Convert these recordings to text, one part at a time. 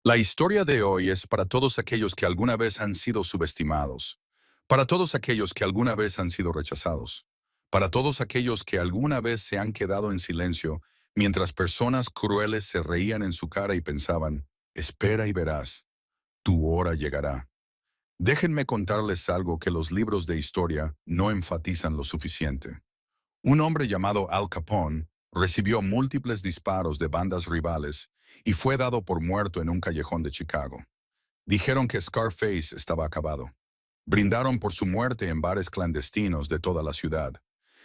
La historia de hoy es para todos aquellos que alguna vez han sido subestimados, para todos aquellos que alguna vez han sido rechazados, para todos aquellos que alguna vez se han quedado en silencio mientras personas crueles se reían en su cara y pensaban, espera y verás, tu hora llegará. Déjenme contarles algo que los libros de historia no enfatizan lo suficiente. Un hombre llamado Al Capone recibió múltiples disparos de bandas rivales y fue dado por muerto en un callejón de Chicago. Dijeron que Scarface estaba acabado. Brindaron por su muerte en bares clandestinos de toda la ciudad.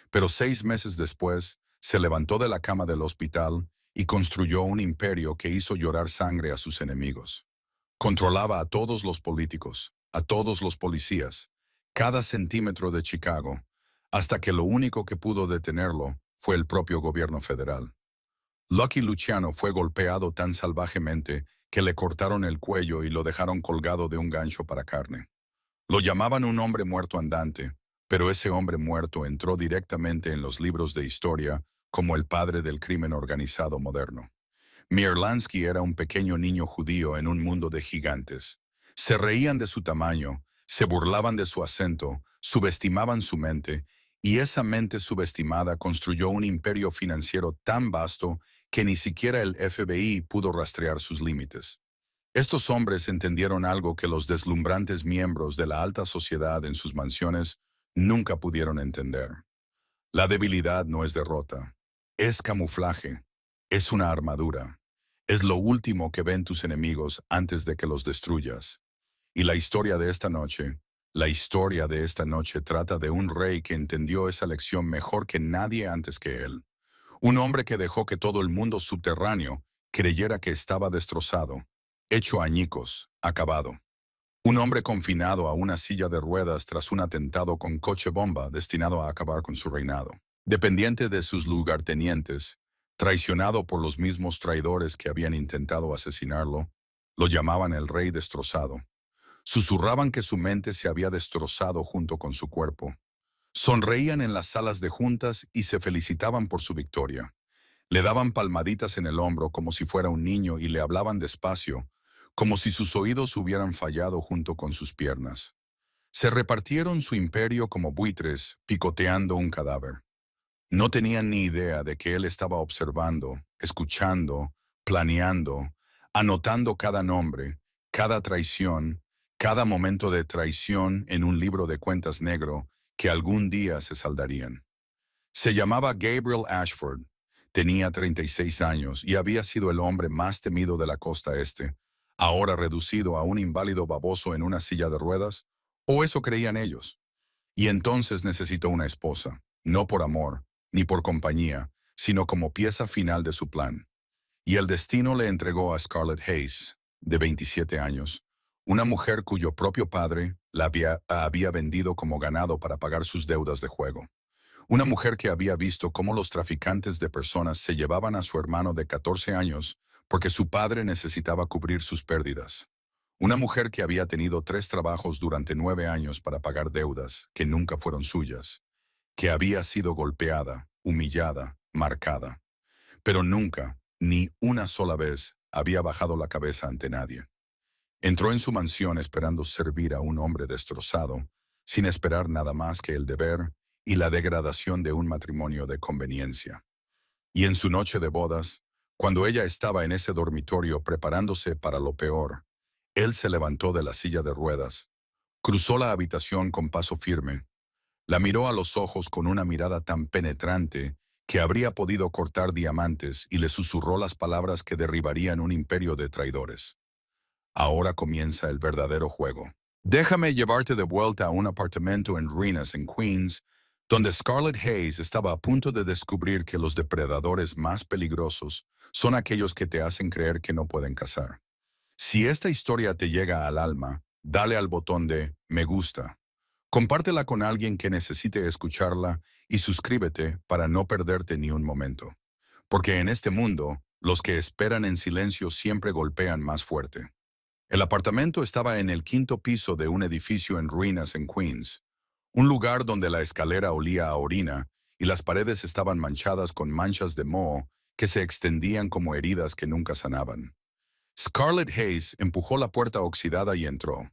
Pero 6 meses después, se levantó de la cama del hospital y construyó un imperio que hizo llorar sangre a sus enemigos. Controlaba a todos los políticos, a todos los policías, cada centímetro de Chicago, hasta que lo único que pudo detenerlo fue el propio gobierno federal. Lucky Luciano fue golpeado tan salvajemente que le cortaron el cuello y lo dejaron colgado de un gancho para carne. Lo llamaban un hombre muerto andante, pero ese hombre muerto entró directamente en los libros de historia como el padre del crimen organizado moderno. Mierlansky era un pequeño niño judío en un mundo de gigantes. Se reían de su tamaño, se burlaban de su acento, subestimaban su mente, y esa mente subestimada construyó un imperio financiero tan vasto que ni siquiera el FBI pudo rastrear sus límites. Estos hombres entendieron algo que los deslumbrantes miembros de la alta sociedad en sus mansiones nunca pudieron entender. La debilidad no es derrota, es camuflaje, es una armadura. Es lo último que ven tus enemigos antes de que los destruyas. Y la historia de esta noche, la historia de esta noche trata de un rey que entendió esa lección mejor que nadie antes que él. Un hombre que dejó que todo el mundo subterráneo creyera que estaba destrozado, hecho añicos, acabado. Un hombre confinado a una silla de ruedas tras un atentado con coche bomba destinado a acabar con su reinado. Dependiente de sus lugartenientes, traicionado por los mismos traidores que habían intentado asesinarlo, lo llamaban el rey destrozado. Susurraban que su mente se había destrozado junto con su cuerpo. Sonreían en las salas de juntas y se felicitaban por su victoria. Le daban palmaditas en el hombro como si fuera un niño y le hablaban despacio, como si sus oídos hubieran fallado junto con sus piernas. Se repartieron su imperio como buitres, picoteando un cadáver. No tenían ni idea de que él estaba observando, escuchando, planeando, anotando cada nombre, cada traición, cada momento de traición en un libro de cuentas negro que algún día se saldarían. Se llamaba Gabriel Ashford, tenía 36 años y había sido el hombre más temido de la costa este, ahora reducido a un inválido baboso en una silla de ruedas, o eso creían ellos. Y entonces necesitó una esposa, no por amor, ni por compañía, sino como pieza final de su plan. Y el destino le entregó a Scarlett Hayes, de 27 años, una mujer cuyo propio padre la había vendido como ganado para pagar sus deudas de juego. Una mujer que había visto cómo los traficantes de personas se llevaban a su hermano de 14 años porque su padre necesitaba cubrir sus pérdidas. Una mujer que había tenido 3 trabajos durante 9 años para pagar deudas que nunca fueron suyas, que había sido golpeada, humillada, marcada, pero nunca, ni una sola vez, había bajado la cabeza ante nadie. Entró en su mansión esperando servir a un hombre destrozado, sin esperar nada más que el deber y la degradación de un matrimonio de conveniencia. Y en su noche de bodas, cuando ella estaba en ese dormitorio preparándose para lo peor, él se levantó de la silla de ruedas, cruzó la habitación con paso firme, la miró a los ojos con una mirada tan penetrante que habría podido cortar diamantes y le susurró las palabras que derribarían un imperio de traidores. Ahora comienza el verdadero juego. Déjame llevarte de vuelta a un apartamento en ruinas en Queens, donde Scarlett Hayes estaba a punto de descubrir que los depredadores más peligrosos son aquellos que te hacen creer que no pueden cazar. Si esta historia te llega al alma, dale al botón de me gusta. Compártela con alguien que necesite escucharla y suscríbete para no perderte ni un momento. Porque en este mundo, los que esperan en silencio siempre golpean más fuerte. El apartamento estaba en el 5.º piso de un edificio en ruinas en Queens, un lugar donde la escalera olía a orina y las paredes estaban manchadas con manchas de moho que se extendían como heridas que nunca sanaban. Scarlett Hayes empujó la puerta oxidada y entró.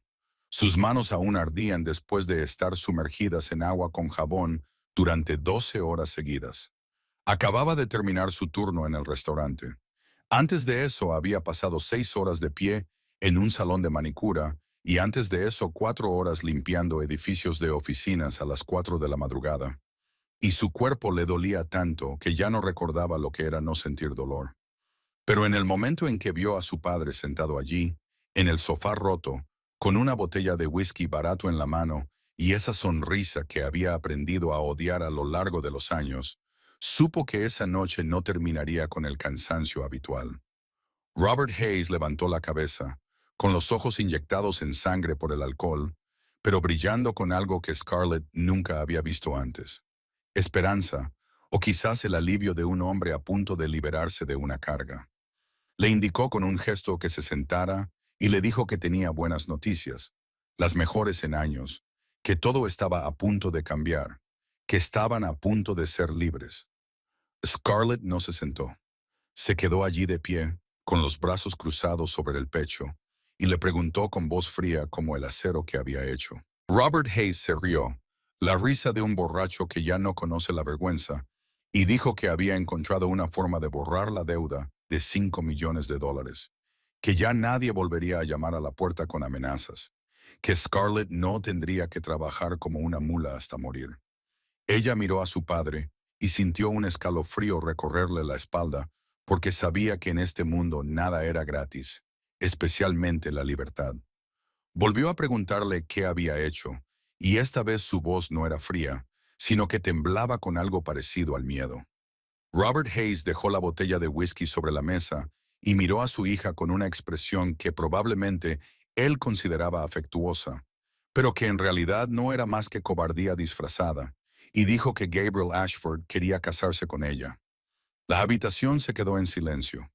Sus manos aún ardían después de estar sumergidas en agua con jabón durante 12 horas seguidas. Acababa de terminar su turno en el restaurante. Antes de eso había pasado 6 horas de pie en un salón de manicura y antes de eso 4 horas limpiando edificios de oficinas a las 4 de la madrugada. Y su cuerpo le dolía tanto que ya no recordaba lo que era no sentir dolor. Pero en el momento en que vio a su padre sentado allí, en el sofá roto, con una botella de whisky barato en la mano y esa sonrisa que había aprendido a odiar a lo largo de los años, supo que esa noche no terminaría con el cansancio habitual. Robert Hayes levantó la cabeza, con los ojos inyectados en sangre por el alcohol, pero brillando con algo que Scarlett nunca había visto antes. Esperanza, o quizás el alivio de un hombre a punto de liberarse de una carga. Le indicó con un gesto que se sentara y le dijo que tenía buenas noticias, las mejores en años, que todo estaba a punto de cambiar, que estaban a punto de ser libres. Scarlett no se sentó. Se quedó allí de pie, con los brazos cruzados sobre el pecho, y le preguntó con voz fría como el acero que había hecho. Robert Hayes se rió, la risa de un borracho que ya no conoce la vergüenza, y dijo que había encontrado una forma de borrar la deuda de $5 millones, que ya nadie volvería a llamar a la puerta con amenazas, que Scarlett no tendría que trabajar como una mula hasta morir. Ella miró a su padre y sintió un escalofrío recorrerle la espalda porque sabía que en este mundo nada era gratis, especialmente la libertad. Volvió a preguntarle qué había hecho, y esta vez su voz no era fría, sino que temblaba con algo parecido al miedo. Robert Hayes dejó la botella de whisky sobre la mesa y miró a su hija con una expresión que probablemente él consideraba afectuosa, pero que en realidad no era más que cobardía disfrazada, y dijo que Gabriel Ashford quería casarse con ella. La habitación se quedó en silencio.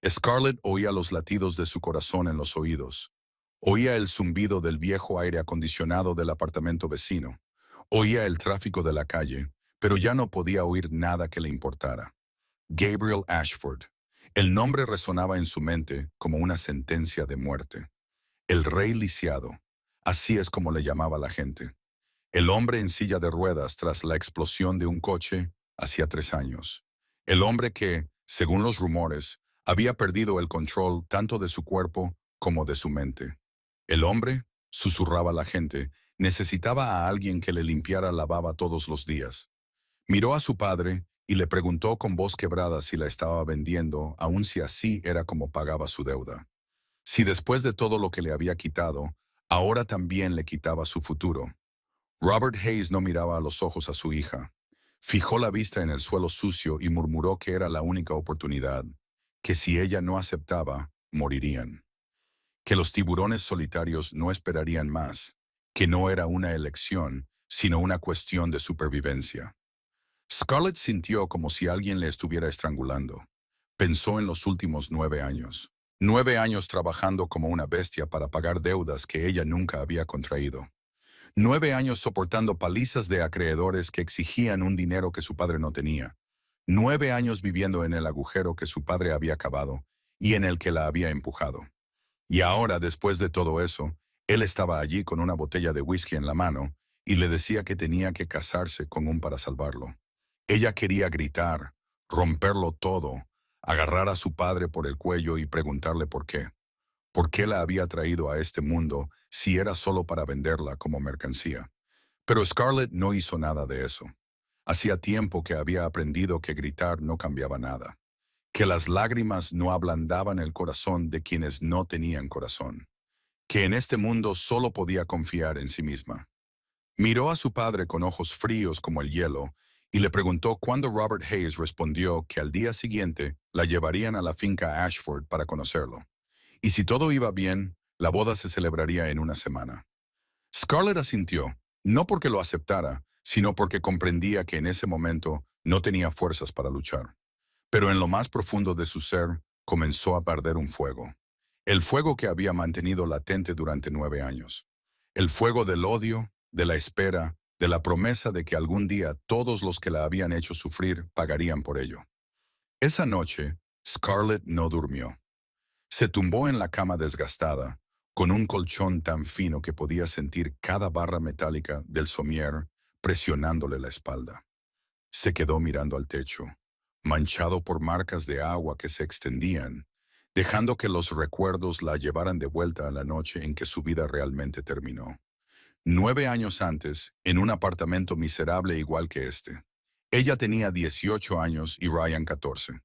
Scarlett oía los latidos de su corazón en los oídos. Oía el zumbido del viejo aire acondicionado del apartamento vecino. Oía el tráfico de la calle, pero ya no podía oír nada que le importara. Gabriel Ashford. El nombre resonaba en su mente como una sentencia de muerte. El rey lisiado. Así es como le llamaba la gente. El hombre en silla de ruedas tras la explosión de un coche hacía 3 años. El hombre que, según los rumores, había perdido el control tanto de su cuerpo como de su mente. El hombre, susurraba la gente, necesitaba a alguien que le limpiara la baba todos los días. Miró a su padre y le preguntó con voz quebrada si la estaba vendiendo, aun si así era como pagaba su deuda. Si después de todo lo que le había quitado, ahora también le quitaba su futuro. Robert Hayes no miraba a los ojos a su hija. Fijó la vista en el suelo sucio y murmuró que era la única oportunidad, que si ella no aceptaba, morirían. Que los tiburones solitarios no esperarían más, que no era una elección, sino una cuestión de supervivencia. Scarlett sintió como si alguien le estuviera estrangulando. Pensó en los últimos 9 años. 9 años trabajando como una bestia para pagar deudas que ella nunca había contraído. 9 años soportando palizas de acreedores que exigían un dinero que su padre no tenía. 9 años viviendo en el agujero que su padre había cavado y en el que la había empujado. Y ahora, después de todo eso, él estaba allí con una botella de whisky en la mano y le decía que tenía que casarse con un para salvarlo. Ella quería gritar, romperlo todo, agarrar a su padre por el cuello y preguntarle por qué. ¿Por qué la había traído a este mundo si era solo para venderla como mercancía? Pero Scarlett no hizo nada de eso. Hacía tiempo que había aprendido que gritar no cambiaba nada, que las lágrimas no ablandaban el corazón de quienes no tenían corazón, que en este mundo solo podía confiar en sí misma. Miró a su padre con ojos fríos como el hielo y le preguntó cuándo Robert Hayes respondió que al día siguiente la llevarían a la finca Ashford para conocerlo. Y si todo iba bien, la boda se celebraría en una semana. Scarlett asintió, no porque lo aceptara, sino porque comprendía que en ese momento no tenía fuerzas para luchar. Pero en lo más profundo de su ser, comenzó a perder un fuego. El fuego que había mantenido latente durante 9 años. El fuego del odio, de la espera, de la promesa de que algún día todos los que la habían hecho sufrir pagarían por ello. Esa noche, Scarlett no durmió. Se tumbó en la cama desgastada, con un colchón tan fino que podía sentir cada barra metálica del somier presionándole la espalda. Se quedó mirando al techo, manchado por marcas de agua que se extendían, dejando que los recuerdos la llevaran de vuelta a la noche en que su vida realmente terminó. 9 años antes, en un apartamento miserable igual que este. Ella tenía 18 años y Ryan 14.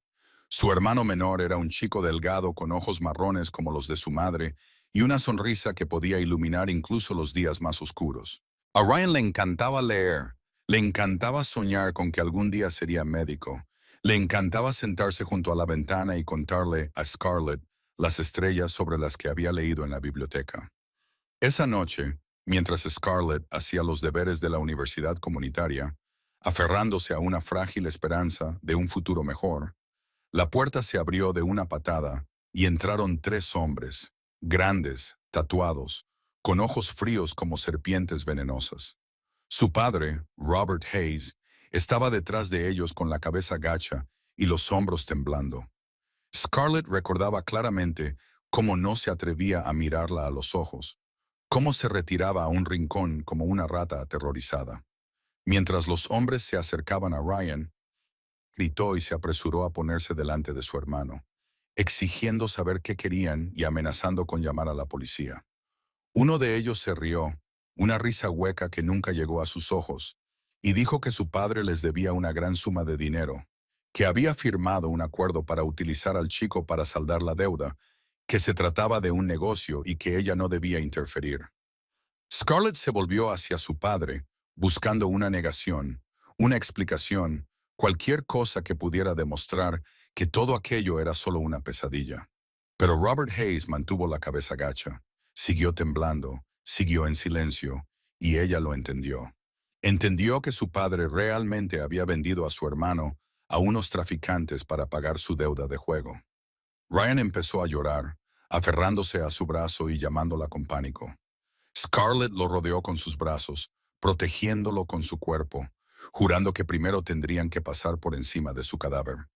Su hermano menor era un chico delgado con ojos marrones como los de su madre y una sonrisa que podía iluminar incluso los días más oscuros. A Ryan le encantaba leer, le encantaba soñar con que algún día sería médico, le encantaba sentarse junto a la ventana y contarle a Scarlett las estrellas sobre las que había leído en la biblioteca. Esa noche, mientras Scarlett hacía los deberes de la universidad comunitaria, aferrándose a una frágil esperanza de un futuro mejor, la puerta se abrió de una patada y entraron 3 hombres, grandes, tatuados, con ojos fríos como serpientes venenosas. Su padre, Robert Hayes, estaba detrás de ellos con la cabeza gacha y los hombros temblando. Scarlett recordaba claramente cómo no se atrevía a mirarla a los ojos, cómo se retiraba a un rincón como una rata aterrorizada. Mientras los hombres se acercaban a Ryan, gritó y se apresuró a ponerse delante de su hermano, exigiendo saber qué querían y amenazando con llamar a la policía. Uno de ellos se rió, una risa hueca que nunca llegó a sus ojos, y dijo que su padre les debía una gran suma de dinero, que había firmado un acuerdo para utilizar al chico para saldar la deuda, que se trataba de un negocio y que ella no debía interferir. Scarlett se volvió hacia su padre, buscando una negación, una explicación, cualquier cosa que pudiera demostrar que todo aquello era solo una pesadilla. Pero Robert Hayes mantuvo la cabeza gacha, siguió temblando, siguió en silencio, y ella lo entendió. Entendió que su padre realmente había vendido a su hermano a unos traficantes para pagar su deuda de juego. Ryan empezó a llorar, aferrándose a su brazo y llamándola con pánico. Scarlett lo rodeó con sus brazos, protegiéndolo con su cuerpo, jurando que primero tendrían que pasar por encima de su cadáver.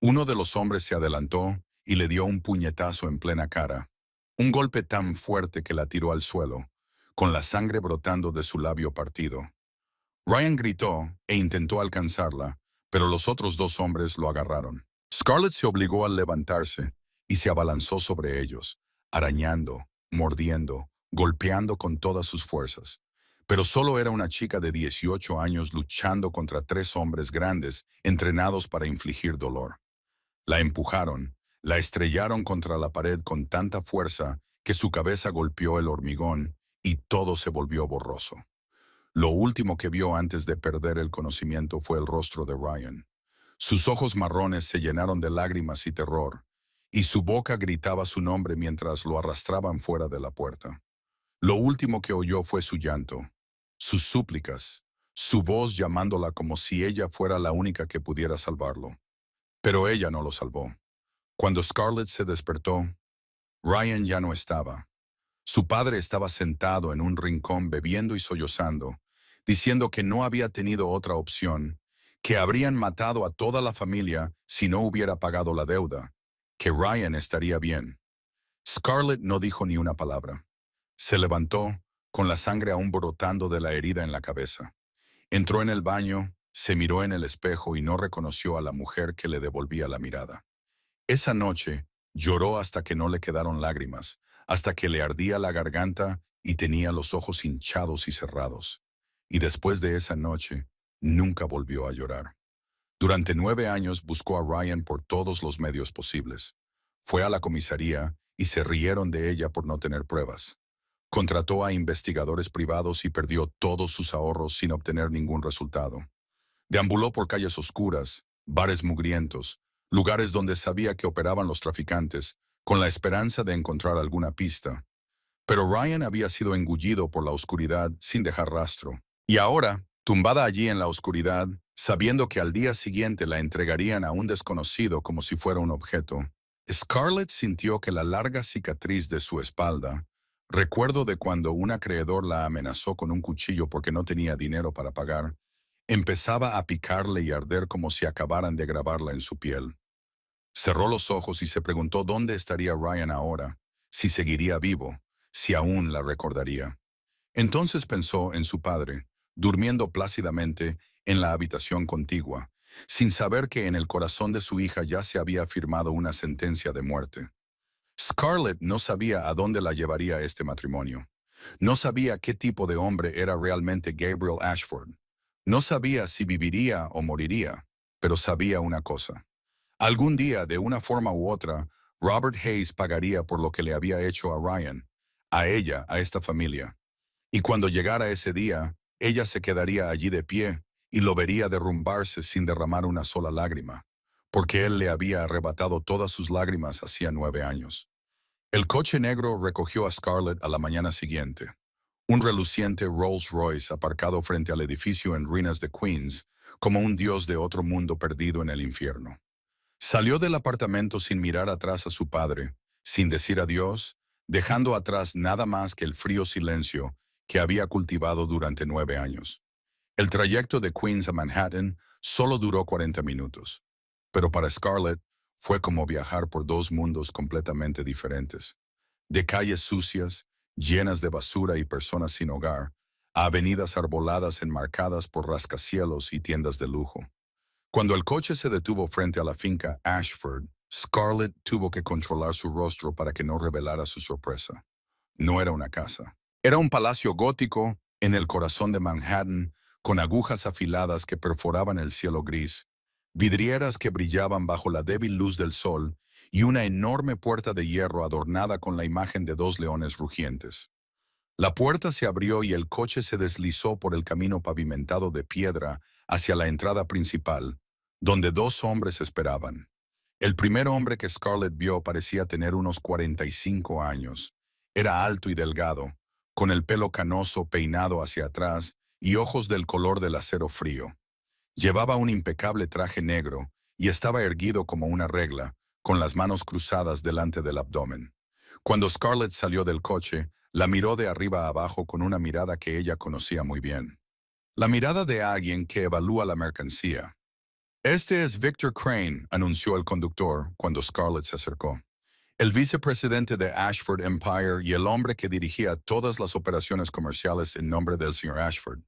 Uno de los hombres se adelantó y le dio un puñetazo en plena cara, un golpe tan fuerte que la tiró al suelo, con la sangre brotando de su labio partido. Ryan gritó e intentó alcanzarla, pero los otros 2 hombres lo agarraron. Scarlett se obligó a levantarse y se abalanzó sobre ellos, arañando, mordiendo, golpeando con todas sus fuerzas. Pero solo era una chica de 18 años luchando contra 3 hombres grandes entrenados para infligir dolor. La empujaron, la estrellaron contra la pared con tanta fuerza que su cabeza golpeó el hormigón y todo se volvió borroso. Lo último que vio antes de perder el conocimiento fue el rostro de Ryan. Sus ojos marrones se llenaron de lágrimas y terror, y su boca gritaba su nombre mientras lo arrastraban fuera de la puerta. Lo último que oyó fue su llanto, sus súplicas, su voz llamándola como si ella fuera la única que pudiera salvarlo. Pero ella no lo salvó. Cuando Scarlett se despertó, Ryan ya no estaba. Su padre estaba sentado en un rincón bebiendo y sollozando, diciendo que no había tenido otra opción, que habrían matado a toda la familia si no hubiera pagado la deuda, que Ryan estaría bien. Scarlett no dijo ni una palabra. Se levantó, con la sangre aún brotando de la herida en la cabeza. Entró en el baño, se miró en el espejo y no reconoció a la mujer que le devolvía la mirada. Esa noche, lloró hasta que no le quedaron lágrimas, hasta que le ardía la garganta y tenía los ojos hinchados y cerrados. Y después de esa noche, nunca volvió a llorar. Durante 9 años buscó a Ryan por todos los medios posibles. Fue a la comisaría y se rieron de ella por no tener pruebas. Contrató a investigadores privados y perdió todos sus ahorros sin obtener ningún resultado. Deambuló por calles oscuras, bares mugrientos, lugares donde sabía que operaban los traficantes, con la esperanza de encontrar alguna pista. Pero Ryan había sido engullido por la oscuridad sin dejar rastro. Y ahora, tumbada allí en la oscuridad, sabiendo que al día siguiente la entregarían a un desconocido como si fuera un objeto, Scarlett sintió que la larga cicatriz de su espalda, recuerdo de cuando un acreedor la amenazó con un cuchillo porque no tenía dinero para pagar, empezaba a picarle y arder como si acabaran de grabarla en su piel. Cerró los ojos y se preguntó dónde estaría Ryan ahora, si seguiría vivo, si aún la recordaría. Entonces pensó en su padre, durmiendo plácidamente en la habitación contigua, sin saber que en el corazón de su hija ya se había firmado una sentencia de muerte. Scarlett no sabía a dónde la llevaría este matrimonio. No sabía qué tipo de hombre era realmente Gabriel Ashford. No sabía si viviría o moriría, pero sabía una cosa. Algún día, de una forma u otra, Robert Hayes pagaría por lo que le había hecho a Ryan, a ella, a esta familia. Y cuando llegara ese día, ella se quedaría allí de pie y lo vería derrumbarse sin derramar una sola lágrima, porque él le había arrebatado todas sus lágrimas hacía 9 años. El coche negro recogió a Scarlett a la mañana siguiente. Un reluciente Rolls Royce aparcado frente al edificio en ruinas de Queens, como un dios de otro mundo perdido en el infierno. Salió del apartamento sin mirar atrás a su padre, sin decir adiós, dejando atrás nada más que el frío silencio que había cultivado durante 9 años. El trayecto de Queens a Manhattan solo duró 40 minutos, pero para Scarlett fue como viajar por dos mundos completamente diferentes. De calles sucias, llenas de basura y personas sin hogar, a avenidas arboladas enmarcadas por rascacielos y tiendas de lujo. Cuando el coche se detuvo frente a la finca Ashford, Scarlett tuvo que controlar su rostro para que no revelara su sorpresa. No era una casa. Era un palacio gótico en el corazón de Manhattan, con agujas afiladas que perforaban el cielo gris, vidrieras que brillaban bajo la débil luz del sol y una enorme puerta de hierro adornada con la imagen de dos leones rugientes. La puerta se abrió y el coche se deslizó por el camino pavimentado de piedra hacia la entrada principal, donde dos hombres esperaban. El primer hombre que Scarlett vio parecía tener unos 45 años. Era alto y delgado, con el pelo canoso peinado hacia atrás y ojos del color del acero frío. Llevaba un impecable traje negro y estaba erguido como una regla, con las manos cruzadas delante del abdomen. Cuando Scarlett salió del coche, la miró de arriba a abajo con una mirada que ella conocía muy bien. La mirada de alguien que evalúa la mercancía. Este es Victor Crane, anunció el conductor cuando Scarlett se acercó. El vicepresidente de Ashford Empire y el hombre que dirigía todas las operaciones comerciales en nombre del señor Ashford.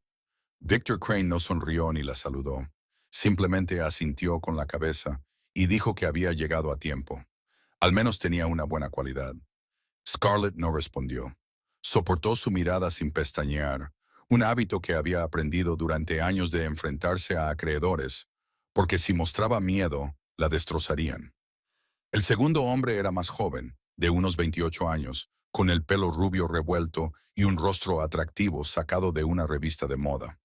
Victor Crane no sonrió ni la saludó. Simplemente asintió con la cabeza y dijo que había llegado a tiempo. Al menos tenía una buena cualidad. Scarlett no respondió. Soportó su mirada sin pestañear, un hábito que había aprendido durante años de enfrentarse a acreedores, porque si mostraba miedo, la destrozarían. El segundo hombre era más joven, de unos 28 años, con el pelo rubio revuelto y un rostro atractivo sacado de una revista de moda.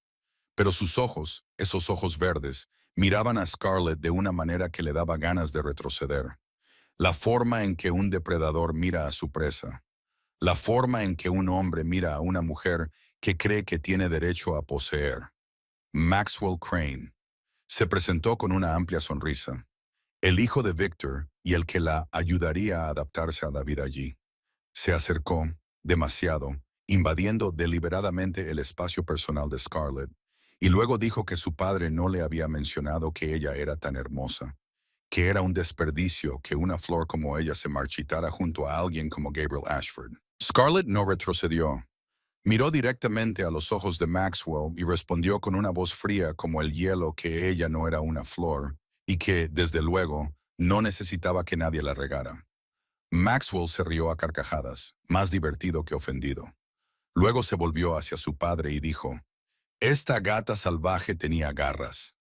Pero sus ojos, esos ojos verdes, miraban a Scarlett de una manera que le daba ganas de retroceder. La forma en que un depredador mira a su presa. La forma en que un hombre mira a una mujer que cree que tiene derecho a poseer. Maxwell Crane. Se presentó con una amplia sonrisa. El hijo de Victor y el que la ayudaría a adaptarse a la vida allí. Se acercó, demasiado, invadiendo deliberadamente el espacio personal de Scarlett, y luego dijo que su padre no le había mencionado que ella era tan hermosa, que era un desperdicio que una flor como ella se marchitara junto a alguien como Gabriel Ashford. Scarlett no retrocedió. Miró directamente a los ojos de Maxwell y respondió con una voz fría como el hielo que ella no era una flor y que, desde luego, no necesitaba que nadie la regara. Maxwell se rió a carcajadas, más divertido que ofendido. Luego se volvió hacia su padre y dijo, «Esta gata salvaje tenía garras».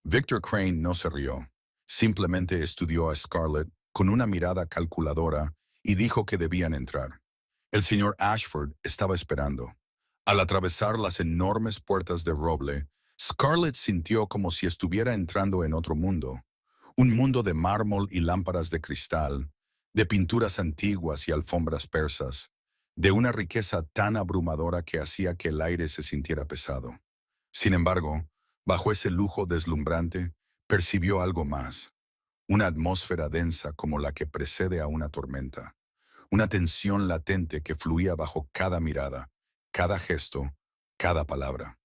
Victor Crane no se rió. Simplemente estudió a Scarlett con una mirada calculadora y dijo que debían entrar. El señor Ashford estaba esperando. Al atravesar las enormes puertas de roble, Scarlett sintió como si estuviera entrando en otro mundo. Un mundo de mármol y lámparas de cristal, de pinturas antiguas y alfombras persas, de una riqueza tan abrumadora que hacía que el aire se sintiera pesado. Sin embargo, bajo ese lujo deslumbrante, percibió algo más, una atmósfera densa como la que precede a una tormenta, una tensión latente que fluía bajo cada mirada, cada gesto, cada palabra.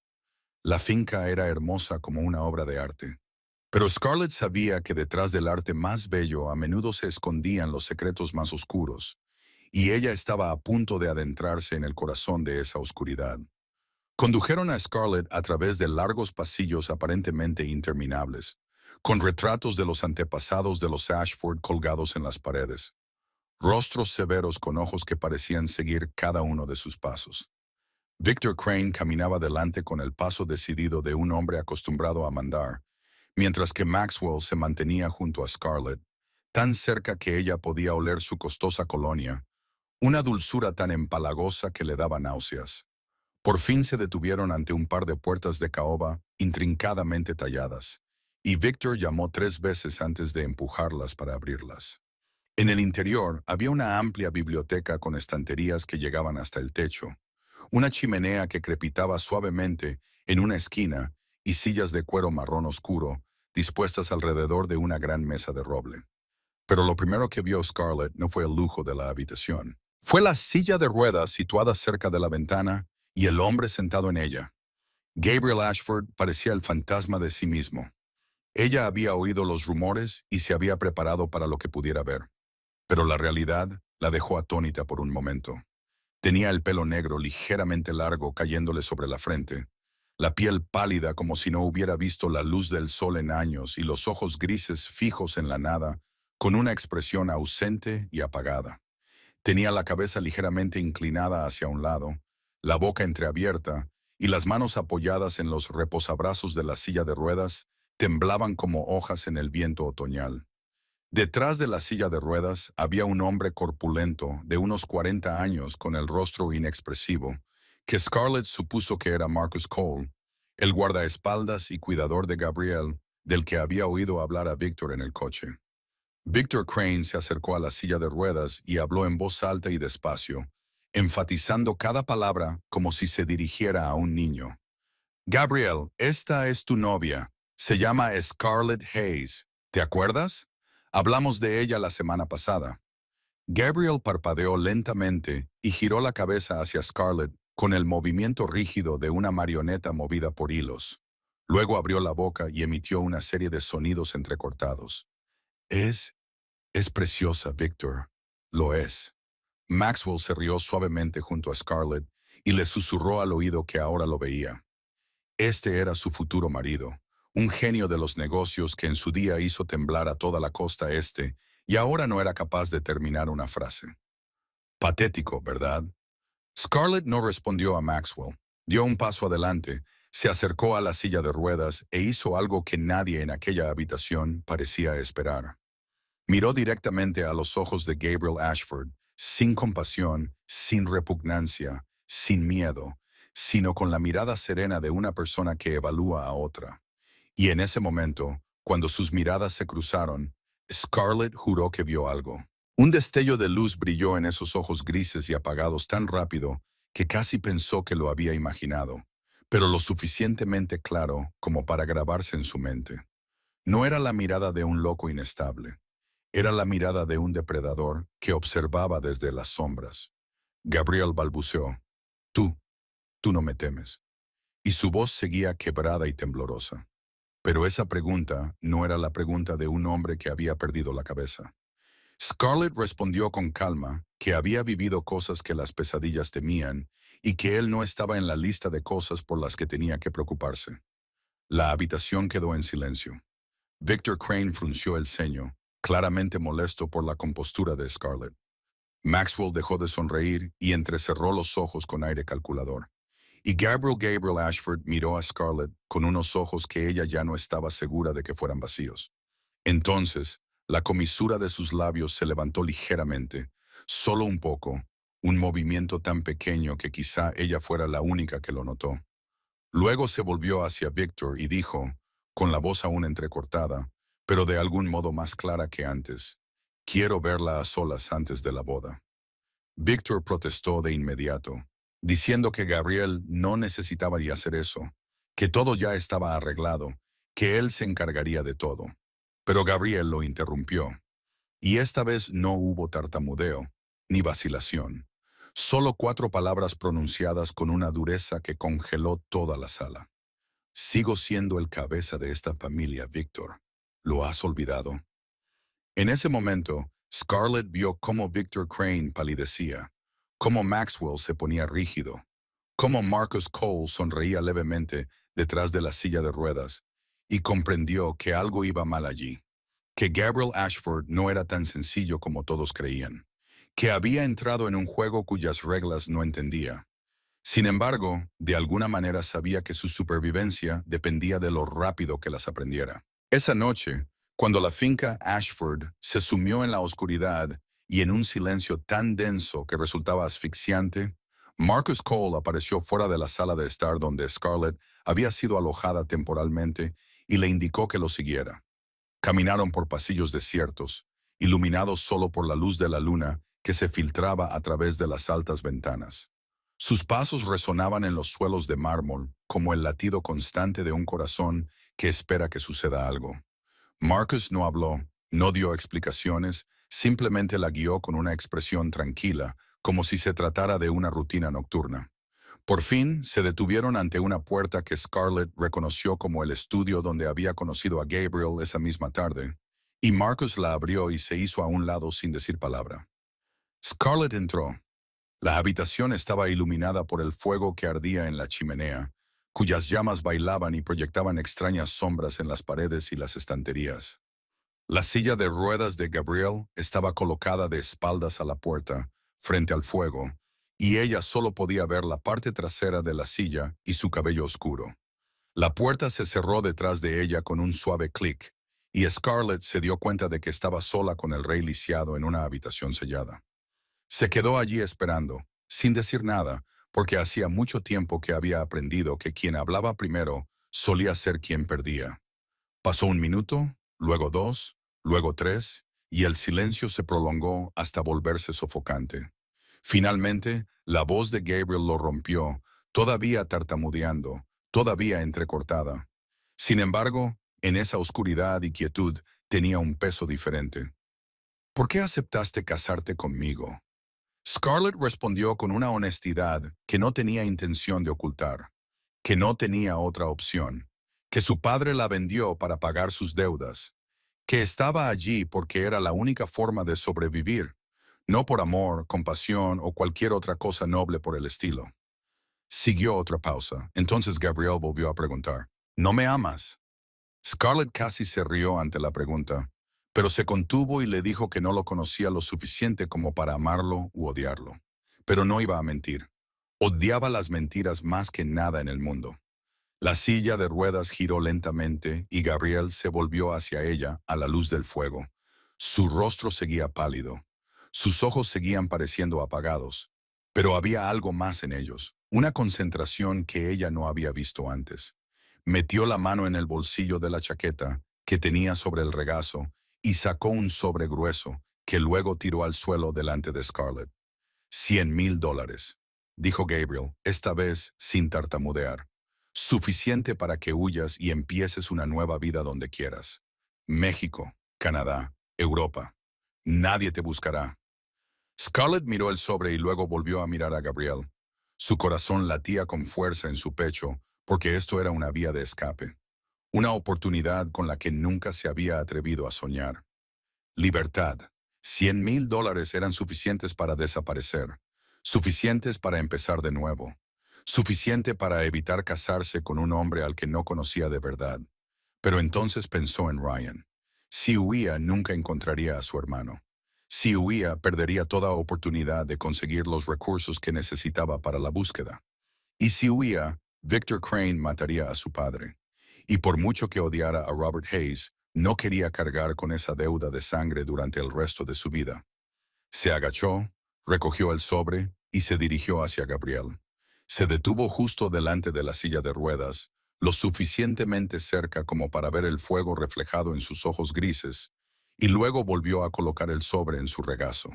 La finca era hermosa como una obra de arte, Pero Scarlett sabía que detrás del arte más bello a menudo se escondían los secretos más oscuros, y ella estaba a punto de adentrarse en el corazón de esa oscuridad. Condujeron a Scarlett a través de largos pasillos aparentemente interminables, con retratos de los antepasados de los Ashford colgados en las paredes, rostros severos con ojos que parecían seguir cada uno de sus pasos. Victor Crane caminaba delante con el paso decidido de un hombre acostumbrado a mandar, mientras que Maxwell se mantenía junto a Scarlett, tan cerca que ella podía oler su costosa colonia, una dulzura tan empalagosa que le daba náuseas. Por fin se detuvieron ante un par de puertas de caoba intrincadamente talladas, y Victor llamó 3 veces antes de empujarlas para abrirlas. En el interior había una amplia biblioteca con estanterías que llegaban hasta el techo, una chimenea que crepitaba suavemente en una esquina y sillas de cuero marrón oscuro dispuestas alrededor de una gran mesa de roble. Pero lo primero que vio Scarlett no fue el lujo de la habitación. Fue la silla de ruedas situada cerca de la ventana y el hombre sentado en ella. Gabriel Ashford parecía el fantasma de sí mismo. Ella había oído los rumores y se había preparado para lo que pudiera ver. Pero la realidad la dejó atónita por un momento. Tenía el pelo negro ligeramente largo cayéndole sobre la frente, la piel pálida como si no hubiera visto la luz del sol en años y los ojos grises fijos en la nada, con una expresión ausente y apagada. Tenía la cabeza ligeramente inclinada hacia un lado, la boca entreabierta y las manos apoyadas en los reposabrazos de la silla de ruedas temblaban como hojas en el viento otoñal. Detrás de la silla de ruedas había un hombre corpulento de unos 40 años con el rostro inexpresivo, que Scarlett supuso que era Marcus Cole, el guardaespaldas y cuidador de Gabriel, del que había oído hablar a Victor en el coche. Victor Crane se acercó a la silla de ruedas y habló en voz alta y despacio, enfatizando cada palabra como si se dirigiera a un niño. Gabriel, esta es tu novia. Se llama Scarlett Hayes. ¿Te acuerdas? Hablamos de ella la semana pasada. Gabriel parpadeó lentamente y giró la cabeza hacia Scarlett con el movimiento rígido de una marioneta movida por hilos. Luego abrió la boca y emitió una serie de sonidos entrecortados. Es es preciosa, Victor. Lo es. Maxwell se rió suavemente junto a Scarlett y le susurró al oído que ahora lo veía. Este era su futuro marido, un genio de los negocios que en su día hizo temblar a toda la costa este y ahora no era capaz de terminar una frase. Patético, ¿verdad? Scarlett no respondió a Maxwell. Dio un paso adelante, se acercó a la silla de ruedas e hizo algo que nadie en aquella habitación parecía esperar. Miró directamente a los ojos de Gabriel Ashford, sin compasión, sin repugnancia, sin miedo, sino con la mirada serena de una persona que evalúa a otra. Y en ese momento, cuando sus miradas se cruzaron, Scarlett juró que vio algo. Un destello de luz brilló en esos ojos grises y apagados tan rápido que casi pensó que lo había imaginado, pero lo suficientemente claro como para grabarse en su mente. No era la mirada de un loco inestable. Era la mirada de un depredador que observaba desde las sombras. Gabriel balbuceó, Tú, tú no me temes. Y su voz seguía quebrada y temblorosa. Pero esa pregunta no era la pregunta de un hombre que había perdido la cabeza. Scarlett respondió con calma que había vivido cosas que las pesadillas temían y que él no estaba en la lista de cosas por las que tenía que preocuparse. La habitación quedó en silencio. Victor Crane frunció el ceño, claramente molesto por la compostura de Scarlett. Maxwell dejó de sonreír y entrecerró los ojos con aire calculador. Y Gabriel Ashford miró a Scarlett con unos ojos que ella ya no estaba segura de que fueran vacíos. Entonces, la comisura de sus labios se levantó ligeramente, solo un poco, un movimiento tan pequeño que quizá ella fuera la única que lo notó. Luego se volvió hacia Victor y dijo, con la voz aún entrecortada, pero de algún modo más clara que antes, quiero verla a solas antes de la boda. Victor protestó de inmediato, diciendo que Gabriel no necesitaba ya hacer eso, que todo ya estaba arreglado, que él se encargaría de todo. Pero Gabriel lo interrumpió, y esta vez no hubo tartamudeo, ni vacilación. Solo 4 palabras pronunciadas con una dureza que congeló toda la sala. Sigo siendo el cabeza de esta familia, Víctor. ¿Lo has olvidado? En ese momento, Scarlett vio cómo Victor Crane palidecía, cómo Maxwell se ponía rígido, cómo Marcus Cole sonreía levemente detrás de la silla de ruedas, y comprendió que algo iba mal allí, que Gabriel Ashford no era tan sencillo como todos creían, que había entrado en un juego cuyas reglas no entendía. Sin embargo, de alguna manera sabía que su supervivencia dependía de lo rápido que las aprendiera. Esa noche, cuando la finca Ashford se sumió en la oscuridad y en un silencio tan denso que resultaba asfixiante, Marcus Cole apareció fuera de la sala de estar donde Scarlett había sido alojada temporalmente y le indicó que lo siguiera. Caminaron por pasillos desiertos, iluminados solo por la luz de la luna que se filtraba a través de las altas ventanas. Sus pasos resonaban en los suelos de mármol como el latido constante de un corazón que espera que suceda algo. Marcus no habló, no dio explicaciones, simplemente la guió con una expresión tranquila, como si se tratara de una rutina nocturna. Por fin, se detuvieron ante una puerta que Scarlett reconoció como el estudio donde había conocido a Gabriel esa misma tarde, y Marcus la abrió y se hizo a un lado sin decir palabra. Scarlett entró. La habitación estaba iluminada por el fuego que ardía en la chimenea, cuyas llamas bailaban y proyectaban extrañas sombras en las paredes y las estanterías. La silla de ruedas de Gabriel estaba colocada de espaldas a la puerta, frente al fuego, y ella solo podía ver la parte trasera de la silla y su cabello oscuro. La puerta se cerró detrás de ella con un suave clic, y Scarlett se dio cuenta de que estaba sola con el rey lisiado en una habitación sellada. Se quedó allí esperando, sin decir nada, porque hacía mucho tiempo que había aprendido que quien hablaba primero solía ser quien perdía. Pasó un minuto, luego dos, luego tres, y el silencio se prolongó hasta volverse sofocante. Finalmente, la voz de Gabriel lo rompió, todavía tartamudeando, todavía entrecortada. Sin embargo, en esa oscuridad y quietud tenía un peso diferente. ¿Por qué aceptaste casarte conmigo? Scarlett respondió con una honestidad que no tenía intención de ocultar, que no tenía otra opción, que su padre la vendió para pagar sus deudas, que estaba allí porque era la única forma de sobrevivir, no por amor, compasión o cualquier otra cosa noble por el estilo. Siguió otra pausa. Entonces Gabriel volvió a preguntar, ¿no me amas? Scarlett casi se rió ante la pregunta, pero se contuvo y le dijo que no lo conocía lo suficiente como para amarlo u odiarlo. Pero no iba a mentir. Odiaba las mentiras más que nada en el mundo. La silla de ruedas giró lentamente y Gabriel se volvió hacia ella a la luz del fuego. Su rostro seguía pálido. Sus ojos seguían pareciendo apagados. Pero había algo más en ellos, una concentración que ella no había visto antes. Metió la mano en el bolsillo de la chaqueta que tenía sobre el regazo y sacó un sobre grueso que luego tiró al suelo delante de Scarlett. $100,000, dijo Gabriel, esta vez sin tartamudear. Suficiente para que huyas y empieces una nueva vida donde quieras. México, Canadá, Europa. Nadie te buscará. Scarlett miró el sobre y luego volvió a mirar a Gabriel. Su corazón latía con fuerza en su pecho porque esto era una vía de escape. Una oportunidad con la que nunca se había atrevido a soñar. Libertad. $100,000 eran suficientes para desaparecer, suficientes para empezar de nuevo, suficiente para evitar casarse con un hombre al que no conocía de verdad. Pero entonces pensó en Ryan. Si huía, nunca encontraría a su hermano. Si huía, perdería toda oportunidad de conseguir los recursos que necesitaba para la búsqueda. Y si huía, Victor Crane mataría a su padre. Y por mucho que odiara a Robert Hayes, no quería cargar con esa deuda de sangre durante el resto de su vida. Se agachó, recogió el sobre y se dirigió hacia Gabriel. Se detuvo justo delante de la silla de ruedas, lo suficientemente cerca como para ver el fuego reflejado en sus ojos grises, y luego volvió a colocar el sobre en su regazo.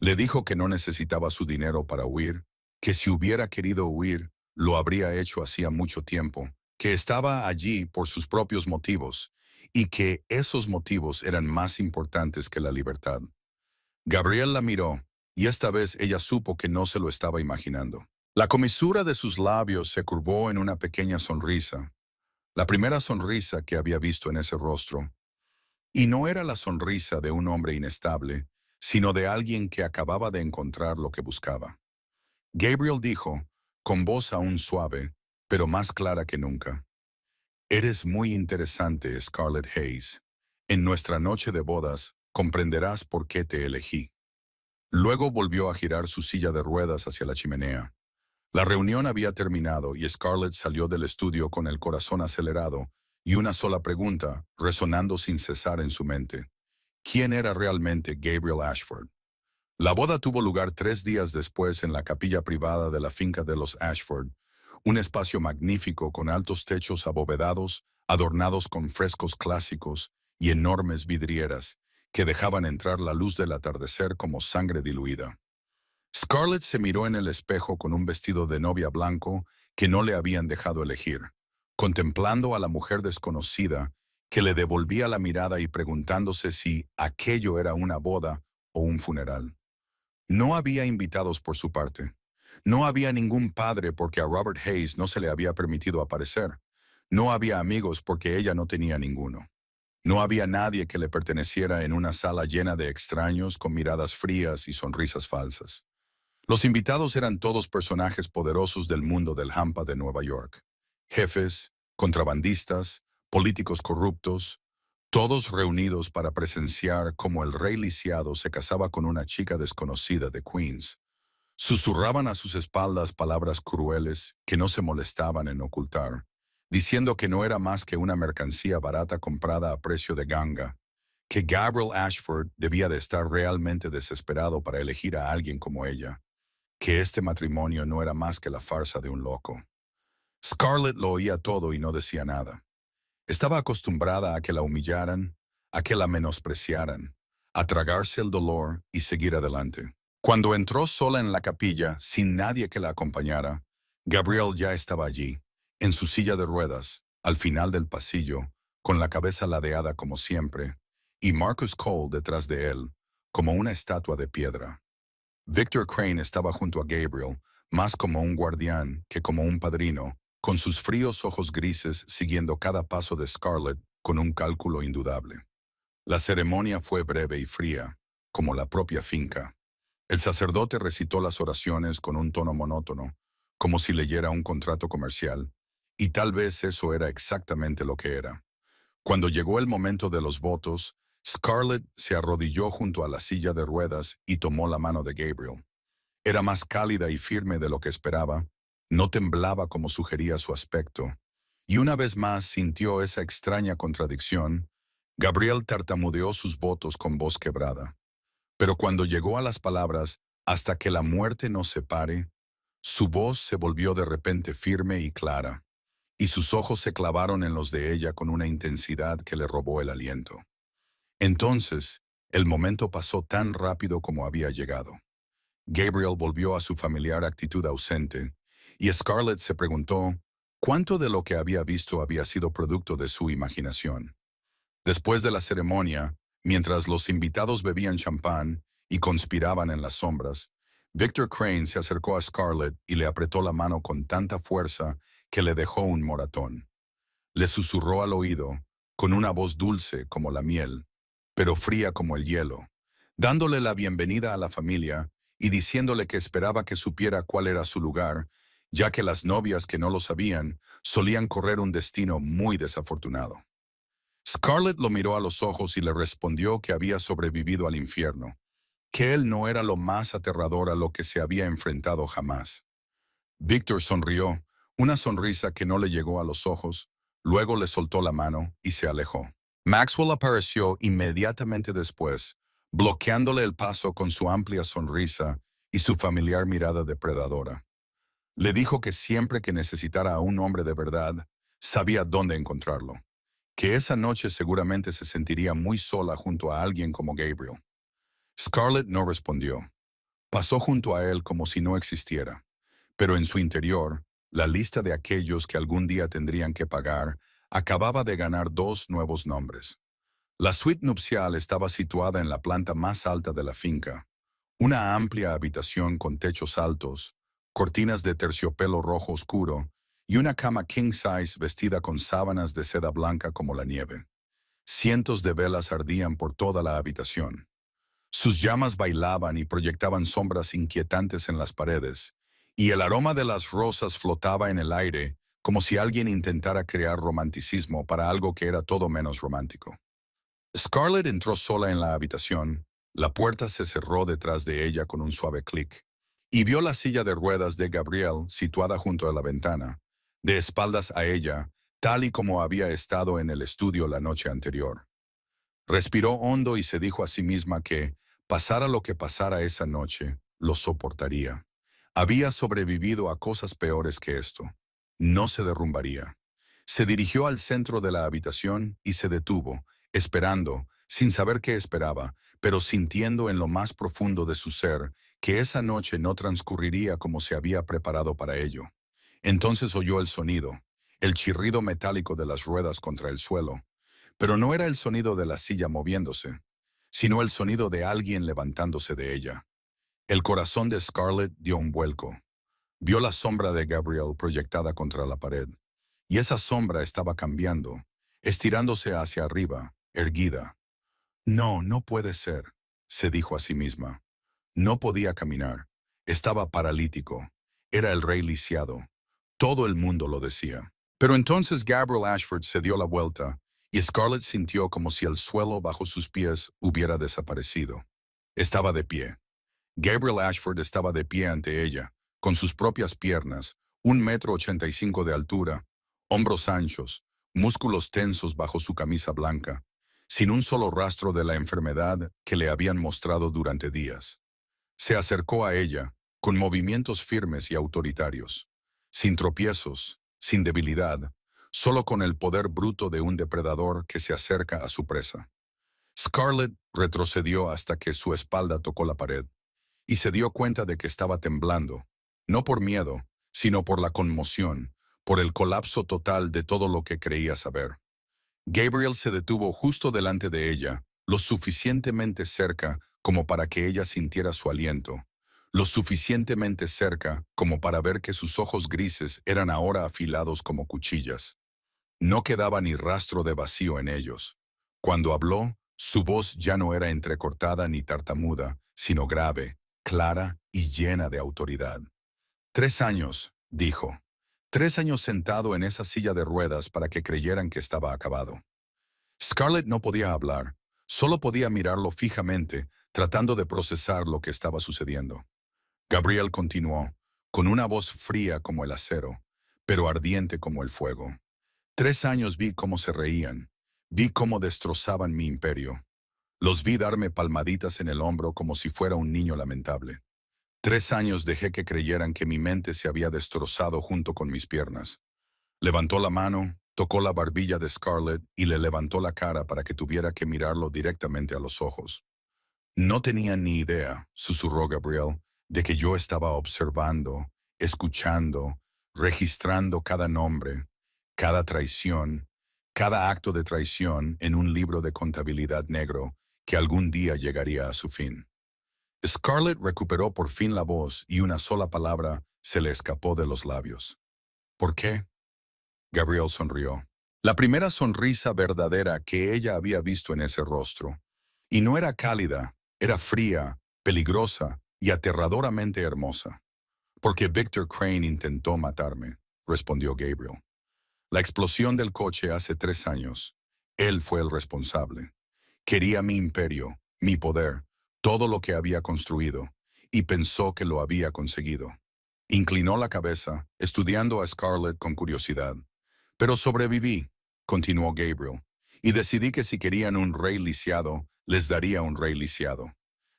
Le dijo que no necesitaba su dinero para huir, que si hubiera querido huir, lo habría hecho hacía mucho tiempo, que estaba allí por sus propios motivos, y que esos motivos eran más importantes que la libertad. Gabriel la miró, y esta vez ella supo que no se lo estaba imaginando. La comisura de sus labios se curvó en una pequeña sonrisa, la primera sonrisa que había visto en ese rostro. Y no era la sonrisa de un hombre inestable, sino de alguien que acababa de encontrar lo que buscaba. Gabriel dijo, con voz aún suave, pero más clara que nunca: «Eres muy interesante, Scarlett Hayes. En nuestra noche de bodas comprenderás por qué te elegí». Luego volvió a girar su silla de ruedas hacia la chimenea. La reunión había terminado y Scarlett salió del estudio con el corazón acelerado y una sola pregunta resonando sin cesar en su mente: ¿quién era realmente Gabriel Ashford? La boda tuvo lugar 3 días después en la capilla privada de la finca de los Ashford, un espacio magnífico con altos techos abovedados, adornados con frescos clásicos y enormes vidrieras que dejaban entrar la luz del atardecer como sangre diluida. Scarlett se miró en el espejo con un vestido de novia blanco que no le habían dejado elegir, contemplando a la mujer desconocida que le devolvía la mirada y preguntándose si aquello era una boda o un funeral. No había invitados por su parte. No había ningún padre porque a Robert Hayes no se le había permitido aparecer. No había amigos porque ella no tenía ninguno. No había nadie que le perteneciera en una sala llena de extraños con miradas frías y sonrisas falsas. Los invitados eran todos personajes poderosos del mundo del hampa de Nueva York. Jefes, contrabandistas, políticos corruptos, todos reunidos para presenciar cómo el rey lisiado se casaba con una chica desconocida de Queens. Susurraban a sus espaldas palabras crueles que no se molestaban en ocultar, diciendo que no era más que una mercancía barata comprada a precio de ganga, que Gabriel Ashford debía de estar realmente desesperado para elegir a alguien como ella, que este matrimonio no era más que la farsa de un loco. Scarlett lo oía todo y no decía nada. Estaba acostumbrada a que la humillaran, a que la menospreciaran, a tragarse el dolor y seguir adelante. Cuando entró sola en la capilla, sin nadie que la acompañara, Gabriel ya estaba allí, en su silla de ruedas, al final del pasillo, con la cabeza ladeada como siempre, y Marcus Cole detrás de él, como una estatua de piedra. Victor Crane estaba junto a Gabriel, más como un guardián que como un padrino, con sus fríos ojos grises siguiendo cada paso de Scarlett con un cálculo indudable. La ceremonia fue breve y fría, como la propia finca. El sacerdote recitó las oraciones con un tono monótono, como si leyera un contrato comercial, y tal vez eso era exactamente lo que era. Cuando llegó el momento de los votos, Scarlett se arrodilló junto a la silla de ruedas y tomó la mano de Gabriel. Era más cálida y firme de lo que esperaba, no temblaba como sugería su aspecto, y una vez más sintió esa extraña contradicción. Gabriel tartamudeó sus votos con voz quebrada. Pero cuando llegó a las palabras «hasta que la muerte nos separe», su voz se volvió de repente firme y clara, y sus ojos se clavaron en los de ella con una intensidad que le robó el aliento. Entonces, el momento pasó tan rápido como había llegado. Gabriel volvió a su familiar actitud ausente, y Scarlett se preguntó cuánto de lo que había visto había sido producto de su imaginación. Después de la ceremonia, mientras los invitados bebían champán y conspiraban en las sombras, Victor Crane se acercó a Scarlett y le apretó la mano con tanta fuerza que le dejó un moratón. Le susurró al oído, con una voz dulce como la miel, pero fría como el hielo, dándole la bienvenida a la familia y diciéndole que esperaba que supiera cuál era su lugar, ya que las novias que no lo sabían solían correr un destino muy desafortunado. Scarlett lo miró a los ojos y le respondió que había sobrevivido al infierno, que él no era lo más aterrador a lo que se había enfrentado jamás. Victor sonrió, una sonrisa que no le llegó a los ojos, luego le soltó la mano y se alejó. Maxwell apareció inmediatamente después, bloqueándole el paso con su amplia sonrisa y su familiar mirada depredadora. Le dijo que siempre que necesitara a un hombre de verdad, sabía dónde encontrarlo, que esa noche seguramente se sentiría muy sola junto a alguien como Gabriel. Scarlett no respondió. Pasó junto a él como si no existiera, pero en su interior, la lista de aquellos que algún día tendrían que pagar acababa de ganar 2 nuevos nombres. La suite nupcial estaba situada en la planta más alta de la finca, una amplia habitación con techos altos, cortinas de terciopelo rojo oscuro y una cama king size vestida con sábanas de seda blanca como la nieve. Cientos de velas ardían por toda la habitación. Sus llamas bailaban y proyectaban sombras inquietantes en las paredes, y el aroma de las rosas flotaba en el aire como si alguien intentara crear romanticismo para algo que era todo menos romántico. Scarlett entró sola en la habitación, la puerta se cerró detrás de ella con un suave clic, y vio la silla de ruedas de Gabriel situada junto a la ventana, de espaldas a ella, tal y como había estado en el estudio la noche anterior. Respiró hondo y se dijo a sí misma que, pasara lo que pasara esa noche, lo soportaría. Había sobrevivido a cosas peores que esto. No se derrumbaría. Se dirigió al centro de la habitación y se detuvo, esperando, sin saber qué esperaba, pero sintiendo en lo más profundo de su ser que esa noche no transcurriría como se había preparado para ello. Entonces oyó el sonido, el chirrido metálico de las ruedas contra el suelo. Pero no era el sonido de la silla moviéndose, sino el sonido de alguien levantándose de ella. El corazón de Scarlett dio un vuelco. Vio la sombra de Gabriel proyectada contra la pared, y esa sombra estaba cambiando, estirándose hacia arriba, erguida. No, no puede ser, se dijo a sí misma. No podía caminar. Estaba paralítico. Era el rey lisiado. Todo el mundo lo decía. Pero entonces Gabriel Ashford se dio la vuelta y Scarlett sintió como si el suelo bajo sus pies hubiera desaparecido. Estaba de pie. Gabriel Ashford estaba de pie ante ella, con sus propias piernas, 1,85 m de altura, hombros anchos, músculos tensos bajo su camisa blanca, sin un solo rastro de la enfermedad que le habían mostrado durante días. Se acercó a ella, con movimientos firmes y autoritarios, sin tropiezos, sin debilidad, solo con el poder bruto de un depredador que se acerca a su presa. Scarlett retrocedió hasta que su espalda tocó la pared, y se dio cuenta de que estaba temblando, no por miedo, sino por la conmoción, por el colapso total de todo lo que creía saber. Gabriel se detuvo justo delante de ella, lo suficientemente cerca como para que ella sintiera su aliento, lo suficientemente cerca como para ver que sus ojos grises eran ahora afilados como cuchillas. No quedaba ni rastro de vacío en ellos. Cuando habló, su voz ya no era entrecortada ni tartamuda, sino grave, clara y llena de autoridad. 3 años, dijo. 3 años sentado en esa silla de ruedas para que creyeran que estaba acabado. Scarlett no podía hablar, solo podía mirarlo fijamente, tratando de procesar lo que estaba sucediendo. Gabriel continuó, con una voz fría como el acero, pero ardiente como el fuego. 3 años vi cómo se reían, vi cómo destrozaban mi imperio. Los vi darme palmaditas en el hombro como si fuera un niño lamentable. 3 años dejé que creyeran que mi mente se había destrozado junto con mis piernas. Levantó la mano, tocó la barbilla de Scarlett y le levantó la cara para que tuviera que mirarlo directamente a los ojos. No tenía ni idea, susurró Gabriel, de que yo estaba observando, escuchando, registrando cada nombre, cada traición, cada acto de traición en un libro de contabilidad negro que algún día llegaría a su fin. Scarlett recuperó por fin la voz y una sola palabra se le escapó de los labios. ¿Por qué? Gabriel sonrió. La primera sonrisa verdadera que ella había visto en ese rostro. Y no era cálida, era fría, peligrosa y aterradoramente hermosa. Porque Victor Crane intentó matarme, respondió Gabriel. La explosión del coche hace 3 años. Él fue el responsable. Quería mi imperio, mi poder, todo lo que había construido, y pensó que lo había conseguido. Inclinó la cabeza, estudiando a Scarlett con curiosidad. Pero sobreviví, continuó Gabriel, y decidí que si querían un rey lisiado, les daría un rey lisiado.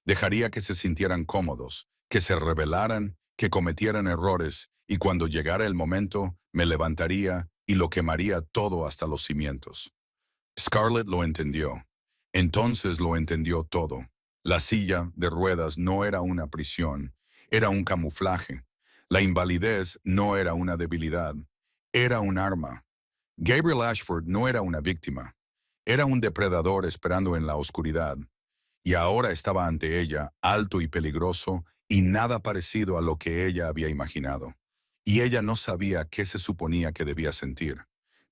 Dejaría que se sintieran cómodos, que se rebelaran, que cometieran errores, y cuando llegara el momento, me levantaría y lo quemaría todo hasta los cimientos. Scarlett lo entendió. Entonces lo entendió todo. La silla de ruedas no era una prisión, era un camuflaje. La invalidez no era una debilidad, era un arma. Gabriel Ashford no era una víctima, era un depredador esperando en la oscuridad, y ahora estaba ante ella, alto y peligroso, y nada parecido a lo que ella había imaginado. Y ella no sabía qué se suponía que debía sentir,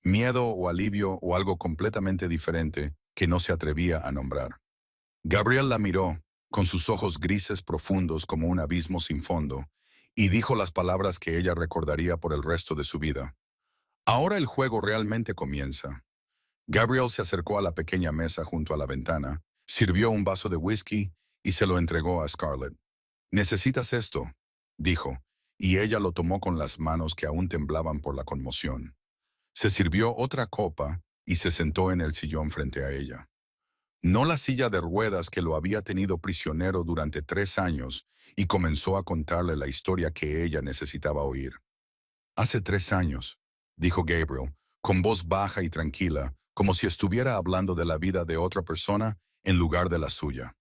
miedo o alivio o algo completamente diferente, que no se atrevía a nombrar. Gabriel la miró, con sus ojos grises profundos como un abismo sin fondo, y dijo las palabras que ella recordaría por el resto de su vida. Ahora el juego realmente comienza. Gabriel se acercó a la pequeña mesa junto a la ventana, sirvió un vaso de whisky y se lo entregó a Scarlett. «Necesitas esto», dijo, y ella lo tomó con las manos que aún temblaban por la conmoción. Se sirvió otra copa y se sentó en el sillón frente a ella. No la silla de ruedas que lo había tenido prisionero durante 3 años, y comenzó a contarle la historia que ella necesitaba oír. «Hace 3 años», dijo Gabriel, con voz baja y tranquila, como si estuviera hablando de la vida de otra persona en lugar de la suya.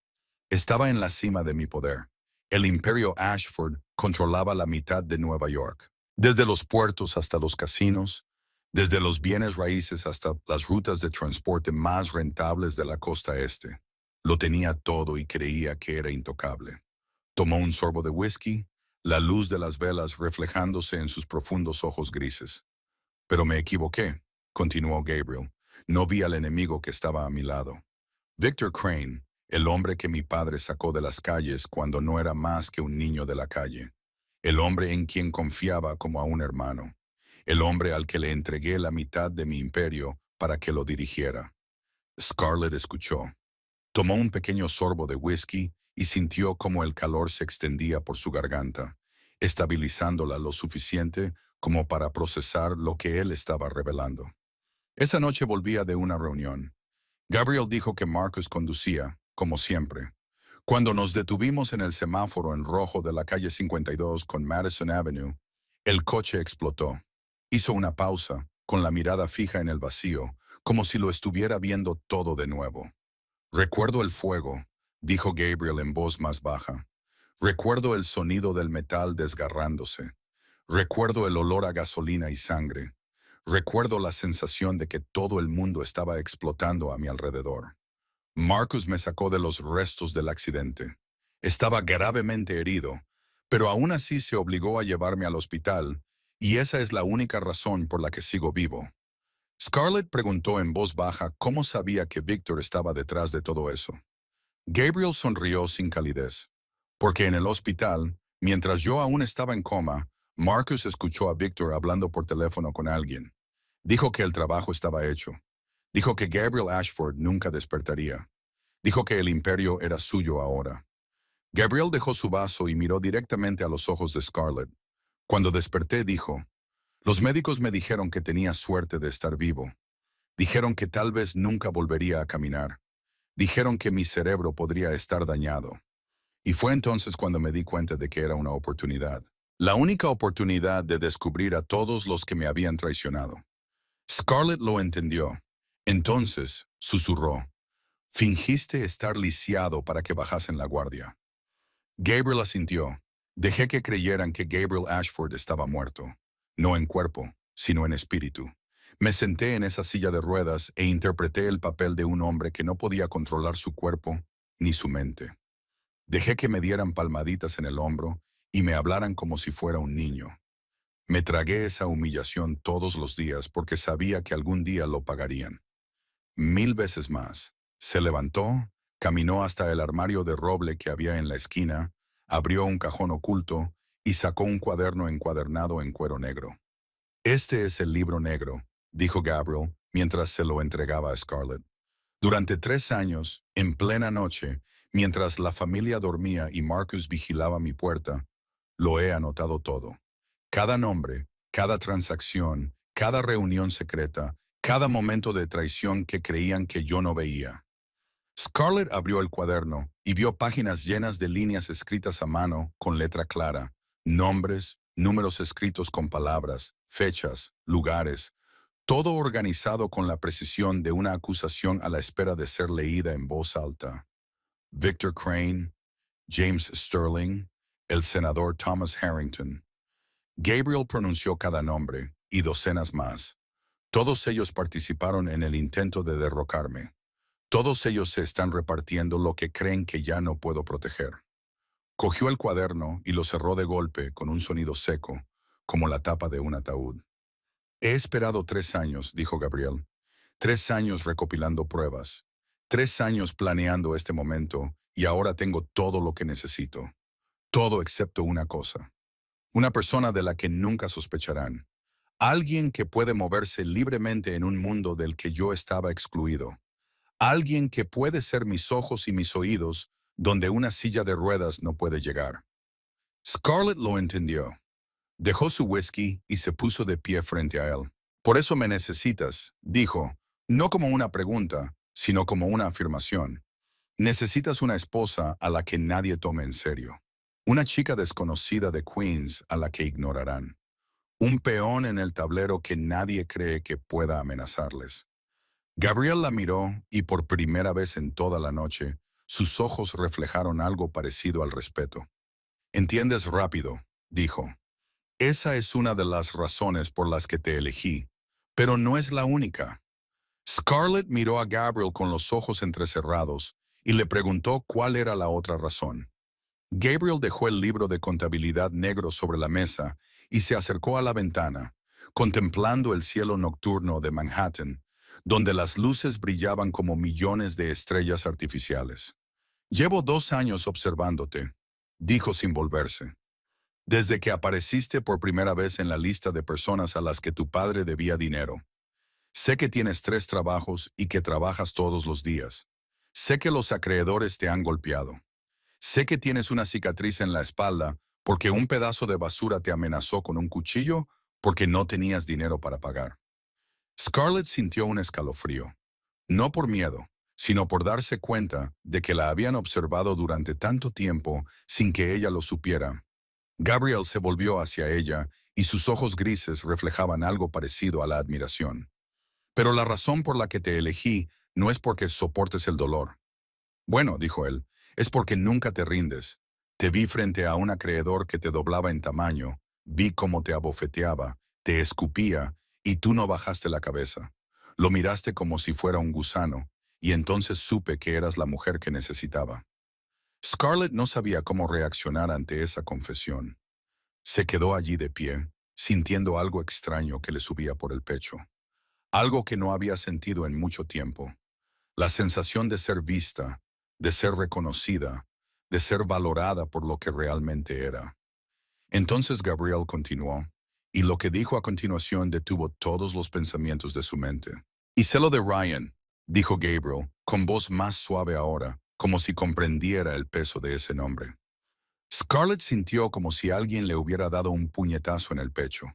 «Estaba en la cima de mi poder. El imperio Ashford controlaba la mitad de Nueva York. Desde los puertos hasta los casinos, desde los bienes raíces hasta las rutas de transporte más rentables de la costa este. Lo tenía todo y creía que era intocable. Tomó un sorbo de whisky, la luz de las velas reflejándose en sus profundos ojos grises. «Pero me equivoqué», continuó Gabriel. «No vi al enemigo que estaba a mi lado. Victor Crane, el hombre que mi padre sacó de las calles cuando no era más que un niño de la calle. El hombre en quien confiaba como a un hermano. El hombre al que le entregué la mitad de mi imperio para que lo dirigiera». Scarlett escuchó. Tomó un pequeño sorbo de whisky y sintió como el calor se extendía por su garganta, estabilizándola lo suficiente como para procesar lo que él estaba revelando. Esa noche volvía de una reunión. Gabriel dijo que Marcus conducía, como siempre. Cuando nos detuvimos en el semáforo en rojo de la calle 52 con Madison Avenue, el coche explotó. Hizo una pausa, con la mirada fija en el vacío, como si lo estuviera viendo todo de nuevo. «Recuerdo el fuego», dijo Gabriel en voz más baja. «Recuerdo el sonido del metal desgarrándose. Recuerdo el olor a gasolina y sangre. Recuerdo la sensación de que todo el mundo estaba explotando a mi alrededor. Marcus me sacó de los restos del accidente. Estaba gravemente herido, pero aún así se obligó a llevarme al hospital, y esa es la única razón por la que sigo vivo». Scarlett preguntó en voz baja cómo sabía que Victor estaba detrás de todo eso. Gabriel sonrió sin calidez. «Porque en el hospital, mientras yo aún estaba en coma, Marcus escuchó a Victor hablando por teléfono con alguien. Dijo que el trabajo estaba hecho. Dijo que Gabriel Ashford nunca despertaría. Dijo que el imperio era suyo ahora». Gabriel dejó su vaso y miró directamente a los ojos de Scarlett. «Cuando desperté, dijo, los médicos me dijeron que tenía suerte de estar vivo. Dijeron que tal vez nunca volvería a caminar. Dijeron que mi cerebro podría estar dañado. Y fue entonces cuando me di cuenta de que era una oportunidad. La única oportunidad de descubrir a todos los que me habían traicionado». Scarlett lo entendió. Entonces, susurró, «Fingiste estar lisiado para que bajasen la guardia». Gabriel asintió. «Dejé que creyeran que Gabriel Ashford estaba muerto. No en cuerpo, sino en espíritu. Me senté en esa silla de ruedas e interpreté el papel de un hombre que no podía controlar su cuerpo ni su mente. Dejé que me dieran palmaditas en el hombro y me hablaran como si fuera un niño. Me tragué esa humillación todos los días porque sabía que algún día lo pagarían. 1000 veces más». Se levantó, caminó hasta el armario de roble que había en la esquina, abrió un cajón oculto y sacó un cuaderno encuadernado en cuero negro. «Este es el libro negro», dijo Gabriel mientras se lo entregaba a Scarlett. «Durante 3 años, en plena noche, mientras la familia dormía y Marcus vigilaba mi puerta, lo he anotado todo. Cada nombre, cada transacción, cada reunión secreta, cada momento de traición que creían que yo no veía». Scarlett abrió el cuaderno y vio páginas llenas de líneas escritas a mano con letra clara, nombres, números escritos con palabras, fechas, lugares, todo organizado con la precisión de una acusación a la espera de ser leída en voz alta. Victor Crane, James Sterling, el senador Thomas Harrington. Gabriel pronunció cada nombre, y docenas más. Todos ellos participaron en el intento de derrocarme. Todos ellos se están repartiendo lo que creen que ya no puedo proteger. Cogió el cuaderno y lo cerró de golpe con un sonido seco, como la tapa de un ataúd. «He esperado 3 años», dijo Gabriel. «3 años recopilando pruebas. 3 años planeando este momento y ahora tengo todo lo que necesito. Todo excepto una cosa. Una persona de la que nunca sospecharán. Alguien que puede moverse libremente en un mundo del que yo estaba excluido. Alguien que puede ser mis ojos y mis oídos donde una silla de ruedas no puede llegar. Scarlett lo entendió. Dejó su whisky y se puso de pie frente a él. Por eso me necesitas, dijo, no como una pregunta, sino como una afirmación. Necesitas una esposa a la que nadie tome en serio. Una chica desconocida de Queens a la que ignorarán. Un peón en el tablero que nadie cree que pueda amenazarles. Gabriel la miró y por primera vez en toda la noche, sus ojos reflejaron algo parecido al respeto. Entiendes rápido, dijo. Esa es una de las razones por las que te elegí, pero no es la única. Scarlett miró a Gabriel con los ojos entrecerrados y le preguntó cuál era la otra razón. Gabriel dejó el libro de contabilidad negro sobre la mesa y se acercó a la ventana, contemplando el cielo nocturno de Manhattan, donde las luces brillaban como millones de estrellas artificiales. Llevo 2 años observándote, dijo sin volverse. Desde que apareciste por primera vez en la lista de personas a las que tu padre debía dinero. Sé que tienes 3 trabajos y que trabajas todos los días. Sé que los acreedores te han golpeado. Sé que tienes una cicatriz en la espalda porque un pedazo de basura te amenazó con un cuchillo porque no tenías dinero para pagar. Scarlett sintió un escalofrío. No por miedo, sino por darse cuenta de que la habían observado durante tanto tiempo sin que ella lo supiera. Gabriel se volvió hacia ella y sus ojos grises reflejaban algo parecido a la admiración. Pero la razón por la que te elegí no es porque soportes el dolor. Bueno, dijo él, es porque nunca te rindes. Te vi frente a un acreedor que te doblaba en tamaño, vi cómo te abofeteaba, te escupía, y tú no bajaste la cabeza. Lo miraste como si fuera un gusano, y entonces supe que eras la mujer que necesitaba. Scarlett no sabía cómo reaccionar ante esa confesión. Se quedó allí de pie, sintiendo algo extraño que le subía por el pecho. Algo que no había sentido en mucho tiempo. La sensación de ser vista, de ser reconocida, de ser valorada por lo que realmente era. Entonces Gabriel continuó, y lo que dijo a continuación detuvo todos los pensamientos de su mente. Y sé lo de Ryan, dijo Gabriel, con voz más suave ahora, como si comprendiera el peso de ese nombre. Scarlett sintió como si alguien le hubiera dado un puñetazo en el pecho.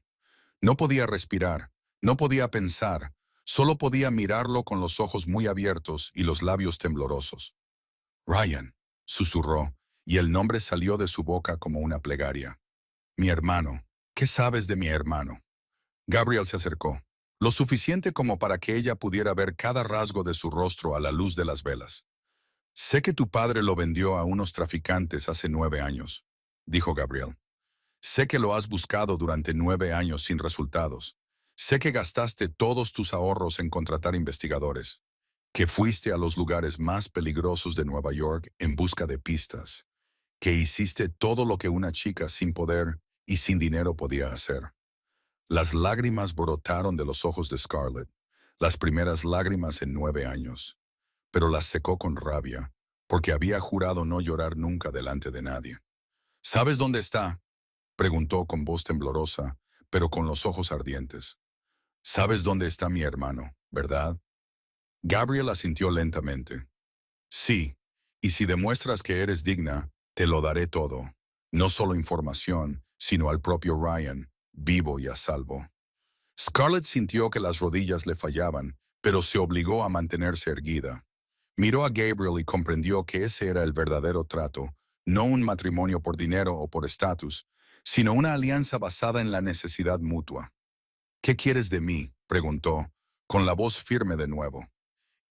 No podía respirar, no podía pensar, solo podía mirarlo con los ojos muy abiertos y los labios temblorosos. Ryan, susurró, y el nombre salió de su boca como una plegaria. Mi hermano, ¿qué sabes de mi hermano? Gabriel se acercó, lo suficiente como para que ella pudiera ver cada rasgo de su rostro a la luz de las velas. Sé que tu padre lo vendió a unos traficantes hace 9 años, dijo Gabriel. Sé que lo has buscado durante 9 años sin resultados. Sé que gastaste todos tus ahorros en contratar investigadores, que fuiste a los lugares más peligrosos de Nueva York en busca de pistas, que hiciste todo lo que una chica sin poder y sin dinero podía hacer. Las lágrimas brotaron de los ojos de Scarlett, las primeras lágrimas en 9 años, pero las secó con rabia, porque había jurado no llorar nunca delante de nadie. ¿Sabes dónde está? Preguntó con voz temblorosa, pero con los ojos ardientes. Sabes dónde está mi hermano, ¿verdad? Gabriel asintió lentamente. Sí, y si demuestras que eres digna, te lo daré todo. No solo información, sino al propio Ryan, vivo y a salvo. Scarlett sintió que las rodillas le fallaban, pero se obligó a mantenerse erguida. Miró a Gabriel y comprendió que ese era el verdadero trato, no un matrimonio por dinero o por estatus, sino una alianza basada en la necesidad mutua. ¿Qué quieres de mí? Preguntó, con la voz firme de nuevo.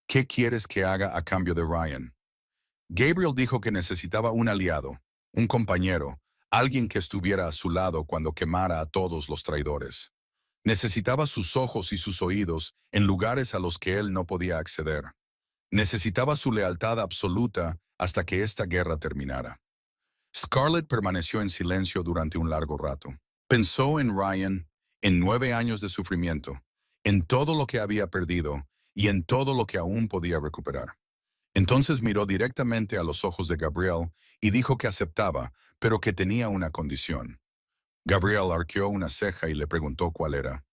¿Qué quieres que haga a cambio de Ryan? Gabriel dijo que necesitaba un aliado, un compañero, alguien que estuviera a su lado cuando quemara a todos los traidores. Necesitaba sus ojos y sus oídos en lugares a los que él no podía acceder. Necesitaba su lealtad absoluta hasta que esta guerra terminara. Scarlett permaneció en silencio durante un largo rato. Pensó en Ryan, en 9 años de sufrimiento, en todo lo que había perdido y en todo lo que aún podía recuperar. Entonces miró directamente a los ojos de Gabriel y dijo que aceptaba, pero que tenía una condición. Gabriel arqueó una ceja y le preguntó cuál era.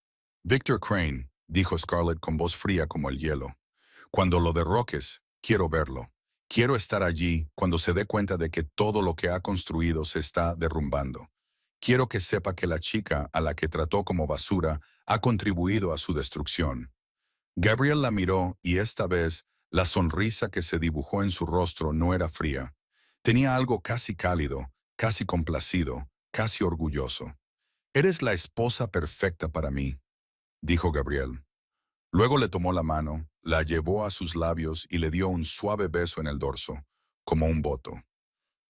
Victor Crane, dijo Scarlett con voz fría como el hielo. Cuando lo derroques, quiero verlo. Quiero estar allí cuando se dé cuenta de que todo lo que ha construido se está derrumbando. Quiero que sepa que la chica a la que trató como basura ha contribuido a su destrucción. Gabriel la miró y esta vez la sonrisa que se dibujó en su rostro no era fría. Tenía algo casi cálido, casi complacido, casi orgulloso. Eres la esposa perfecta para mí, dijo Gabriel. Luego le tomó la mano, la llevó a sus labios y le dio un suave beso en el dorso, como un voto.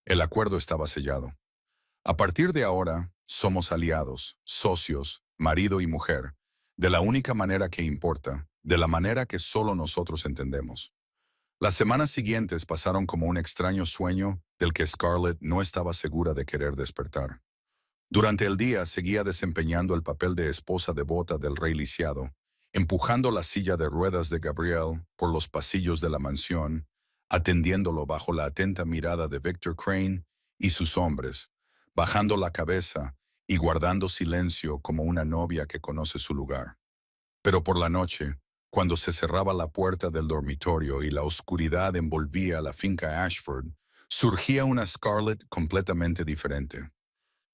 El acuerdo estaba sellado. A partir de ahora, somos aliados, socios, marido y mujer, de la única manera que importa, de la manera que solo nosotros entendemos. Las semanas siguientes pasaron como un extraño sueño del que Scarlett no estaba segura de querer despertar. Durante el día seguía desempeñando el papel de esposa devota del rey lisiado, empujando la silla de ruedas de Gabriel por los pasillos de la mansión, atendiéndolo bajo la atenta mirada de Victor Crane y sus hombres, bajando la cabeza y guardando silencio como una novia que conoce su lugar. Pero por la noche, cuando se cerraba la puerta del dormitorio y la oscuridad envolvía la finca Ashford, surgía una Scarlett completamente diferente.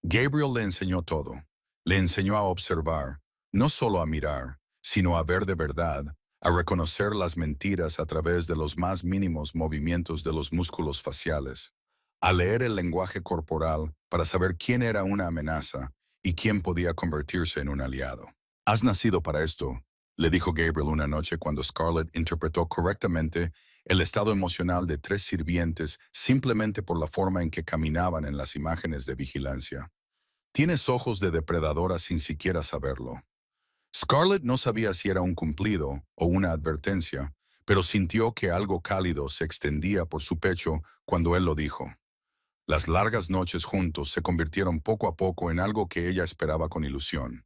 Gabriel le enseñó todo. Le enseñó a observar, no solo a mirar, sino a ver de verdad, a reconocer las mentiras a través de los más mínimos movimientos de los músculos faciales, a leer el lenguaje corporal para saber quién era una amenaza y quién podía convertirse en un aliado. Has nacido para esto, le dijo Gabriel una noche cuando Scarlett interpretó correctamente el estado emocional de tres sirvientes simplemente por la forma en que caminaban en las imágenes de vigilancia. Tienes ojos de depredadora sin siquiera saberlo. Scarlett no sabía si era un cumplido o una advertencia, pero sintió que algo cálido se extendía por su pecho cuando él lo dijo. Las largas noches juntos se convirtieron poco a poco en algo que ella esperaba con ilusión.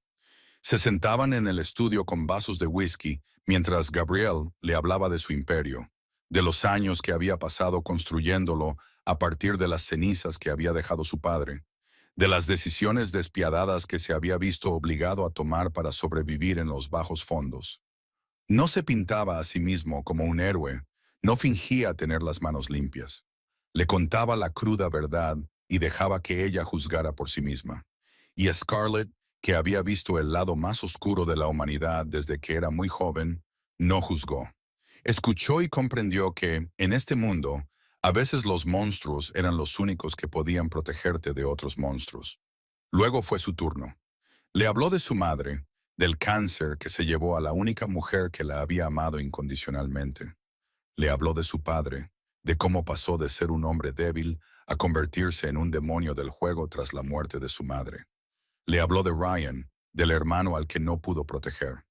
Se sentaban en el estudio con vasos de whisky mientras Gabriel le hablaba de su imperio, de los años que había pasado construyéndolo a partir de las cenizas que había dejado su padre, de las decisiones despiadadas que se había visto obligado a tomar para sobrevivir en los bajos fondos. No se pintaba a sí mismo como un héroe, no fingía tener las manos limpias. Le contaba la cruda verdad y dejaba que ella juzgara por sí misma. Y Scarlett, que había visto el lado más oscuro de la humanidad desde que era muy joven, no juzgó. Escuchó y comprendió que, en este mundo, a veces los monstruos eran los únicos que podían protegerte de otros monstruos. Luego fue su turno. Le habló de su madre, del cáncer que se llevó a la única mujer que la había amado incondicionalmente. Le habló de su padre, de cómo pasó de ser un hombre débil a convertirse en un demonio del juego tras la muerte de su madre. Le habló de Ryan, del hermano al que no pudo proteger,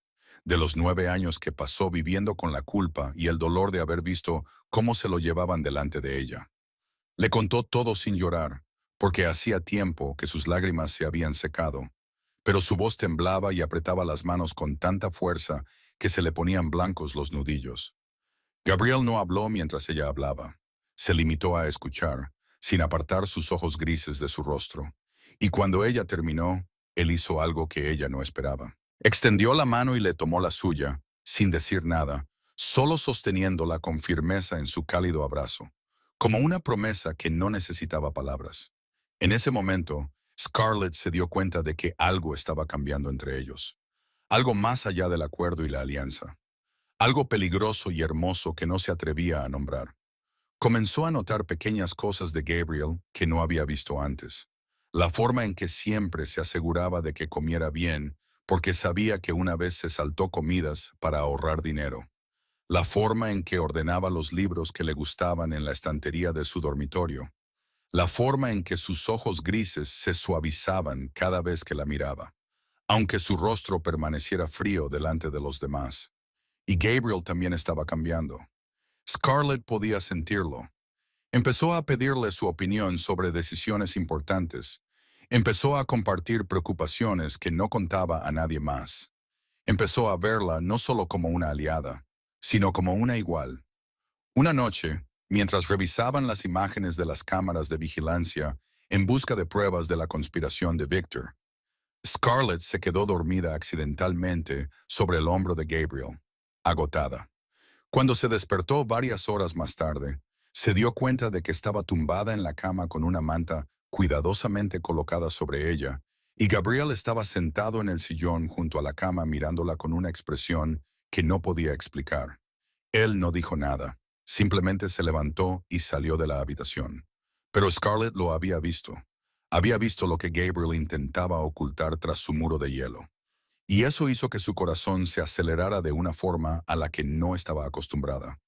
de los 9 años que pasó viviendo con la culpa y el dolor de haber visto cómo se lo llevaban delante de ella. Le contó todo sin llorar, porque hacía tiempo que sus lágrimas se habían secado, pero su voz temblaba y apretaba las manos con tanta fuerza que se le ponían blancos los nudillos. Gabriel no habló mientras ella hablaba. Se limitó a escuchar, sin apartar sus ojos grises de su rostro. Y cuando ella terminó, él hizo algo que ella no esperaba. Extendió la mano y le tomó la suya, sin decir nada, solo sosteniéndola con firmeza en su cálido abrazo, como una promesa que no necesitaba palabras. En ese momento, Scarlett se dio cuenta de que algo estaba cambiando entre ellos. Algo más allá del acuerdo y la alianza. Algo peligroso y hermoso que no se atrevía a nombrar. Comenzó a notar pequeñas cosas de Gabriel que no había visto antes. La forma en que siempre se aseguraba de que comiera bien, porque sabía que una vez se saltó comidas para ahorrar dinero. La forma en que ordenaba los libros que le gustaban en la estantería de su dormitorio. La forma en que sus ojos grises se suavizaban cada vez que la miraba, aunque su rostro permaneciera frío delante de los demás. Y Gabriel también estaba cambiando. Scarlett podía sentirlo. Empezó a pedirle su opinión sobre decisiones importantes. Empezó a compartir preocupaciones que no contaba a nadie más. Empezó a verla no solo como una aliada, sino como una igual. Una noche, Mientras revisaban las imágenes de las cámaras de vigilancia en busca de pruebas de la conspiración de Victor, Scarlett se quedó dormida accidentalmente sobre el hombro de Gabriel, agotada. Cuando se despertó varias horas más tarde, se dio cuenta de que estaba tumbada en la cama con una manta cuidadosamente colocada sobre ella, y Gabriel estaba sentado en el sillón junto a la cama mirándola con una expresión que no podía explicar. Él no dijo nada, simplemente se levantó y salió de la habitación. Pero Scarlett lo había visto. Había visto lo que Gabriel intentaba ocultar tras su muro de hielo. Y eso hizo que su corazón se acelerara de una forma a la que no estaba acostumbrada.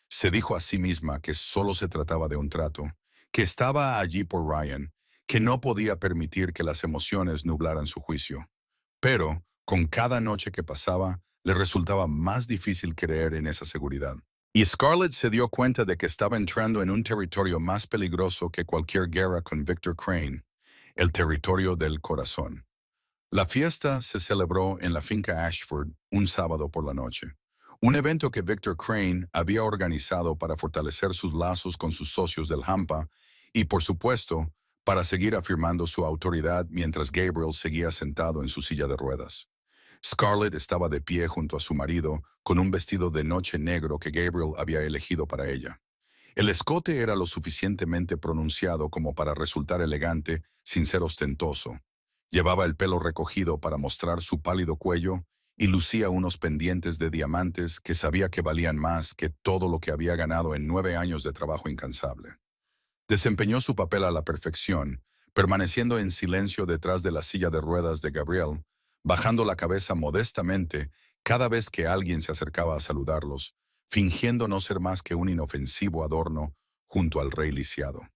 Se dijo a sí misma que solo se trataba de un trato, que estaba allí por Ryan, que no podía permitir que las emociones nublaran su juicio. Pero, con cada noche que pasaba, le resultaba más difícil creer en esa seguridad. Y Scarlett se dio cuenta de que estaba entrando en un territorio más peligroso que cualquier guerra con Victor Crane, el territorio del corazón. La fiesta se celebró en la finca Ashford un sábado por la noche, un evento que Victor Crane había organizado para fortalecer sus lazos con sus socios del Hampa y, por supuesto, para seguir afirmando su autoridad mientras Gabriel seguía sentado en su silla de ruedas. Scarlett estaba de pie junto a su marido con un vestido de noche negro que Gabriel había elegido para ella. El escote era lo suficientemente pronunciado como para resultar elegante sin ser ostentoso. Llevaba el pelo recogido para mostrar su pálido cuello y lucía unos pendientes de diamantes que sabía que valían más que todo lo que había ganado en 9 años de trabajo incansable. Desempeñó su papel a la perfección, permaneciendo en silencio detrás de la silla de ruedas de Gabriel, bajando la cabeza modestamente cada vez que alguien se acercaba a saludarlos, fingiendo no ser más que un inofensivo adorno junto al rey lisiado.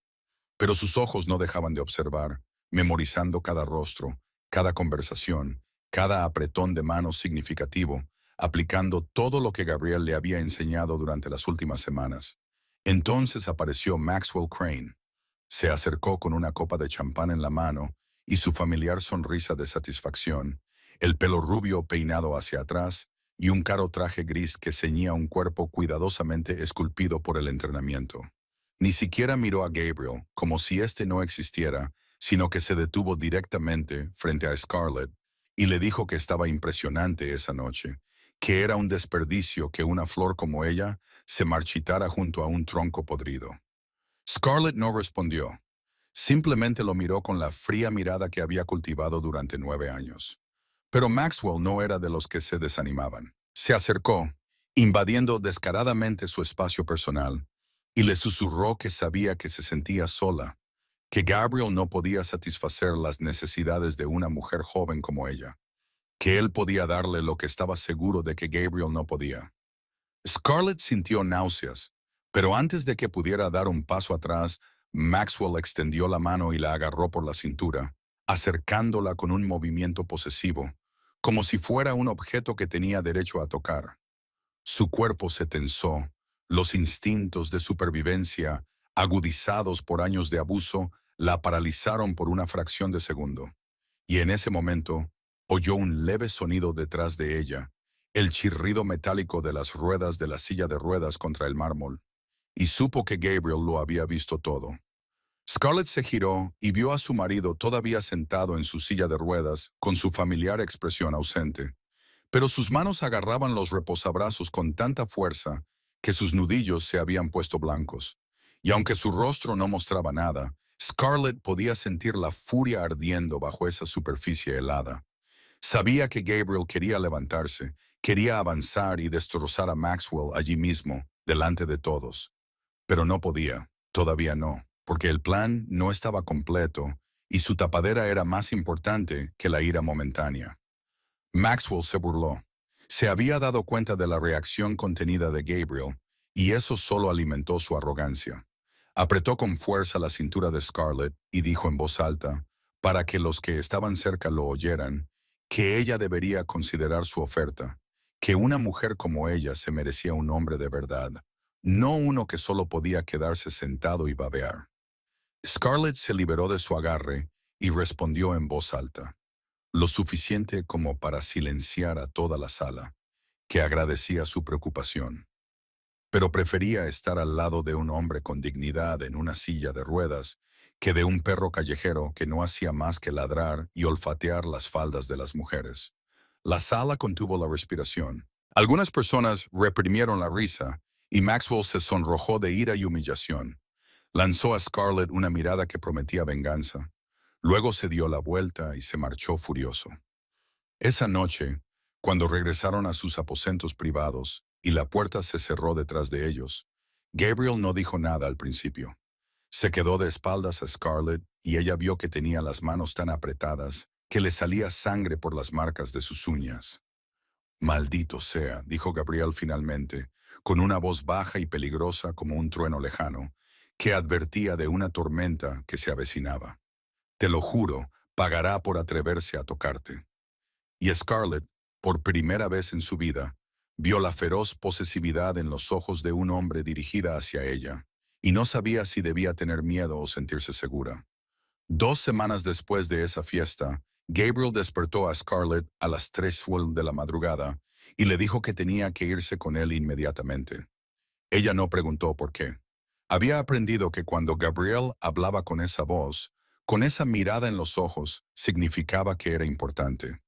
Pero sus ojos no dejaban de observar, memorizando cada rostro, cada conversación, cada apretón de manos significativo, aplicando todo lo que Gabriel le había enseñado durante las últimas semanas. Entonces apareció Maxwell Crane. Se acercó con una copa de champán en la mano y su familiar sonrisa de satisfacción, el pelo rubio peinado hacia atrás y un caro traje gris que ceñía un cuerpo cuidadosamente esculpido por el entrenamiento. Ni siquiera miró a Gabriel, como si éste no existiera, sino que se detuvo directamente frente a Scarlett y le dijo que estaba impresionante esa noche, que era un desperdicio que una flor como ella se marchitara junto a un tronco podrido. Scarlett no respondió. Simplemente lo miró con la fría mirada que había cultivado durante 9 años. Pero Maxwell no era de los que se desanimaban. Se acercó, invadiendo descaradamente su espacio personal, y le susurró que sabía que se sentía sola, que Gabriel no podía satisfacer las necesidades de una mujer joven como ella, que él podía darle lo que estaba seguro de que Gabriel no podía. Scarlett sintió náuseas, pero antes de que pudiera dar un paso atrás, Maxwell extendió la mano y la agarró por la cintura, acercándola con un movimiento posesivo, como si fuera un objeto que tenía derecho a tocar. Su cuerpo se tensó, los instintos de supervivencia, agudizados por años de abuso, la paralizaron por una fracción de segundo. Y en ese momento, oyó un leve sonido detrás de ella, el chirrido metálico de las ruedas de la silla de ruedas contra el mármol, y supo que Gabriel lo había visto todo. Scarlett se giró y vio a su marido todavía sentado en su silla de ruedas con su familiar expresión ausente, pero sus manos agarraban los reposabrazos con tanta fuerza que sus nudillos se habían puesto blancos. Y aunque su rostro no mostraba nada, Scarlett podía sentir la furia ardiendo bajo esa superficie helada. Sabía que Gabriel quería levantarse, quería avanzar y destrozar a Maxwell allí mismo, delante de todos. Pero no podía, todavía no, porque el plan no estaba completo y su tapadera era más importante que la ira momentánea. Maxwell se burló. Se había dado cuenta de la reacción contenida de Gabriel, y eso solo alimentó su arrogancia. Apretó con fuerza la cintura de Scarlett y dijo en voz alta, para que los que estaban cerca lo oyeran, que ella debería considerar su oferta, que una mujer como ella se merecía un hombre de verdad, no uno que solo podía quedarse sentado y babear. Scarlett se liberó de su agarre y respondió en voz alta, lo suficiente como para silenciar a toda la sala, que agradecía su preocupación. pero prefería estar al lado de un hombre con dignidad en una silla de ruedas que de un perro callejero que no hacía más que ladrar y olfatear las faldas de las mujeres. La sala contuvo la respiración. Algunas personas reprimieron la risa y Maxwell se sonrojó de ira y humillación. Lanzó a Scarlett una mirada que prometía venganza. Luego se dio la vuelta y se marchó furioso. Esa noche, cuando regresaron a sus aposentos privados y la puerta se cerró detrás de ellos, Gabriel no dijo nada al principio. Se quedó de espaldas a Scarlett y ella vio que tenía las manos tan apretadas que le salía sangre por las marcas de sus uñas. «Maldito sea», dijo Gabriel finalmente, con una voz baja y peligrosa como un trueno lejano, que advertía de una tormenta que se avecinaba. «Te lo juro, pagará por atreverse a tocarte». Y Scarlett, por primera vez en su vida, vio la feroz posesividad en los ojos de un hombre dirigida hacia ella, y no sabía si debía tener miedo o sentirse segura. 2 semanas después de esa fiesta, Gabriel despertó a Scarlett a las 3 de la madrugada y le dijo que tenía que irse con él inmediatamente. Ella no preguntó por qué. Había aprendido que cuando Gabriel hablaba con esa voz, con esa mirada en los ojos, significaba que era importante.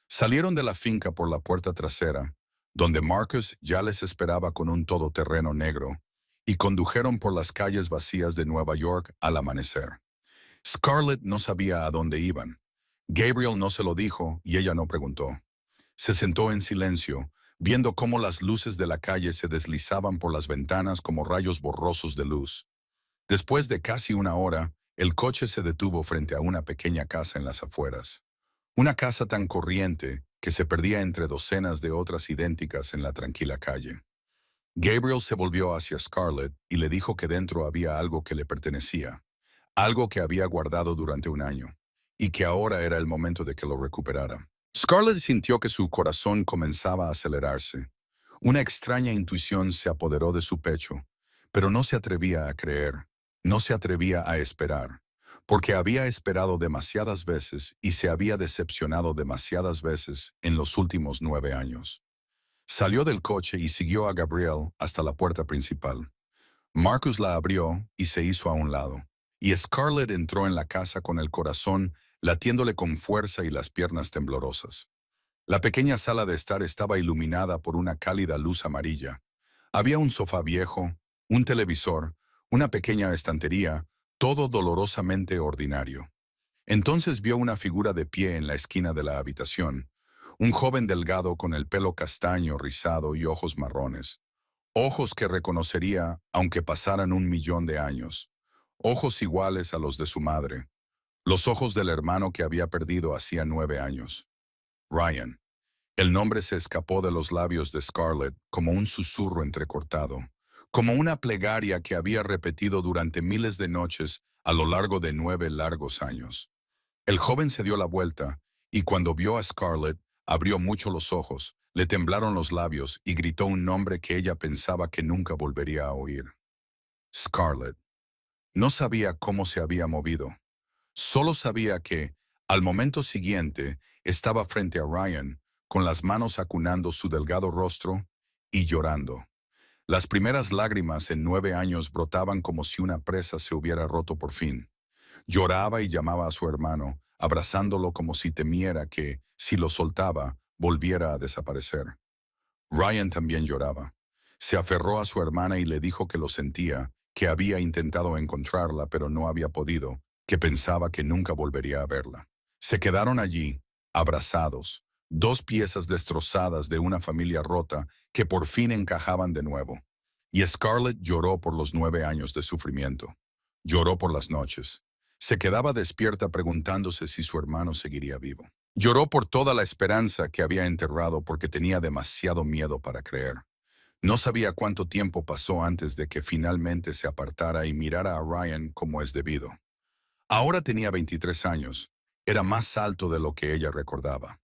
Salieron de la finca por la puerta trasera, donde Marcus ya les esperaba con un todoterreno negro, y condujeron por las calles vacías de Nueva York al amanecer. Scarlett no sabía a dónde iban. Gabriel no se lo dijo y ella no preguntó. Se sentó en silencio, viendo cómo las luces de la calle se deslizaban por las ventanas como rayos borrosos de luz. Después de casi una hora, el coche se detuvo frente a una pequeña casa en las afueras. Una casa tan corriente que se perdía entre docenas de otras idénticas en la tranquila calle. Gabriel se volvió hacia Scarlett y le dijo que dentro había algo que le pertenecía, algo que había guardado durante un año, y que ahora era el momento de que lo recuperara. Scarlett sintió que su corazón comenzaba a acelerarse. Una extraña intuición se apoderó de su pecho, pero no se atrevía a creer, no se atrevía a esperar, porque había esperado demasiadas veces y se había decepcionado demasiadas veces en los últimos 9 años. Salió del coche y siguió a Gabriel hasta la puerta principal. Marcus la abrió y se hizo a un lado, y Scarlett entró en la casa con el corazón latiéndole con fuerza y las piernas temblorosas. La pequeña sala de estar estaba iluminada por una cálida luz amarilla. Había un sofá viejo, un televisor, una pequeña estantería, todo dolorosamente ordinario. Entonces vio una figura de pie en la esquina de la habitación, un joven delgado con el pelo castaño rizado y ojos marrones. Ojos que reconocería aunque pasaran 1 millón de años. Ojos iguales a los de su madre. Los ojos del hermano que había perdido hacía 9 años. Ryan. El nombre se escapó de los labios de Scarlett como un susurro entrecortado, como una plegaria que había repetido durante miles de noches a lo largo de 9 largos años. El joven se dio la vuelta, y cuando vio a Scarlett, abrió mucho los ojos, le temblaron los labios y gritó un nombre que ella pensaba que nunca volvería a oír. Scarlett. No sabía cómo se había movido. Solo sabía que, al momento siguiente, estaba frente a Ryan, con las manos acunando su delgado rostro y llorando. Las primeras lágrimas en 9 años brotaban como si una presa se hubiera roto por fin. Lloraba y llamaba a su hermano, abrazándolo como si temiera que, si lo soltaba, volviera a desaparecer. Ryan también lloraba. Se aferró a su hermana y le dijo que lo sentía, que había intentado encontrarla pero no había podido, que pensaba que nunca volvería a verla. Se quedaron allí, abrazados, 2 piezas destrozadas de una familia rota que por fin encajaban de nuevo. Y Scarlett lloró por los 9 años de sufrimiento. Lloró por las noches. Se quedaba despierta preguntándose si su hermano seguiría vivo. Lloró por toda la esperanza que había enterrado porque tenía demasiado miedo para creer. No sabía cuánto tiempo pasó antes de que finalmente se apartara y mirara a Ryan como es debido. Ahora tenía 23 años. Era más alto de lo que ella recordaba.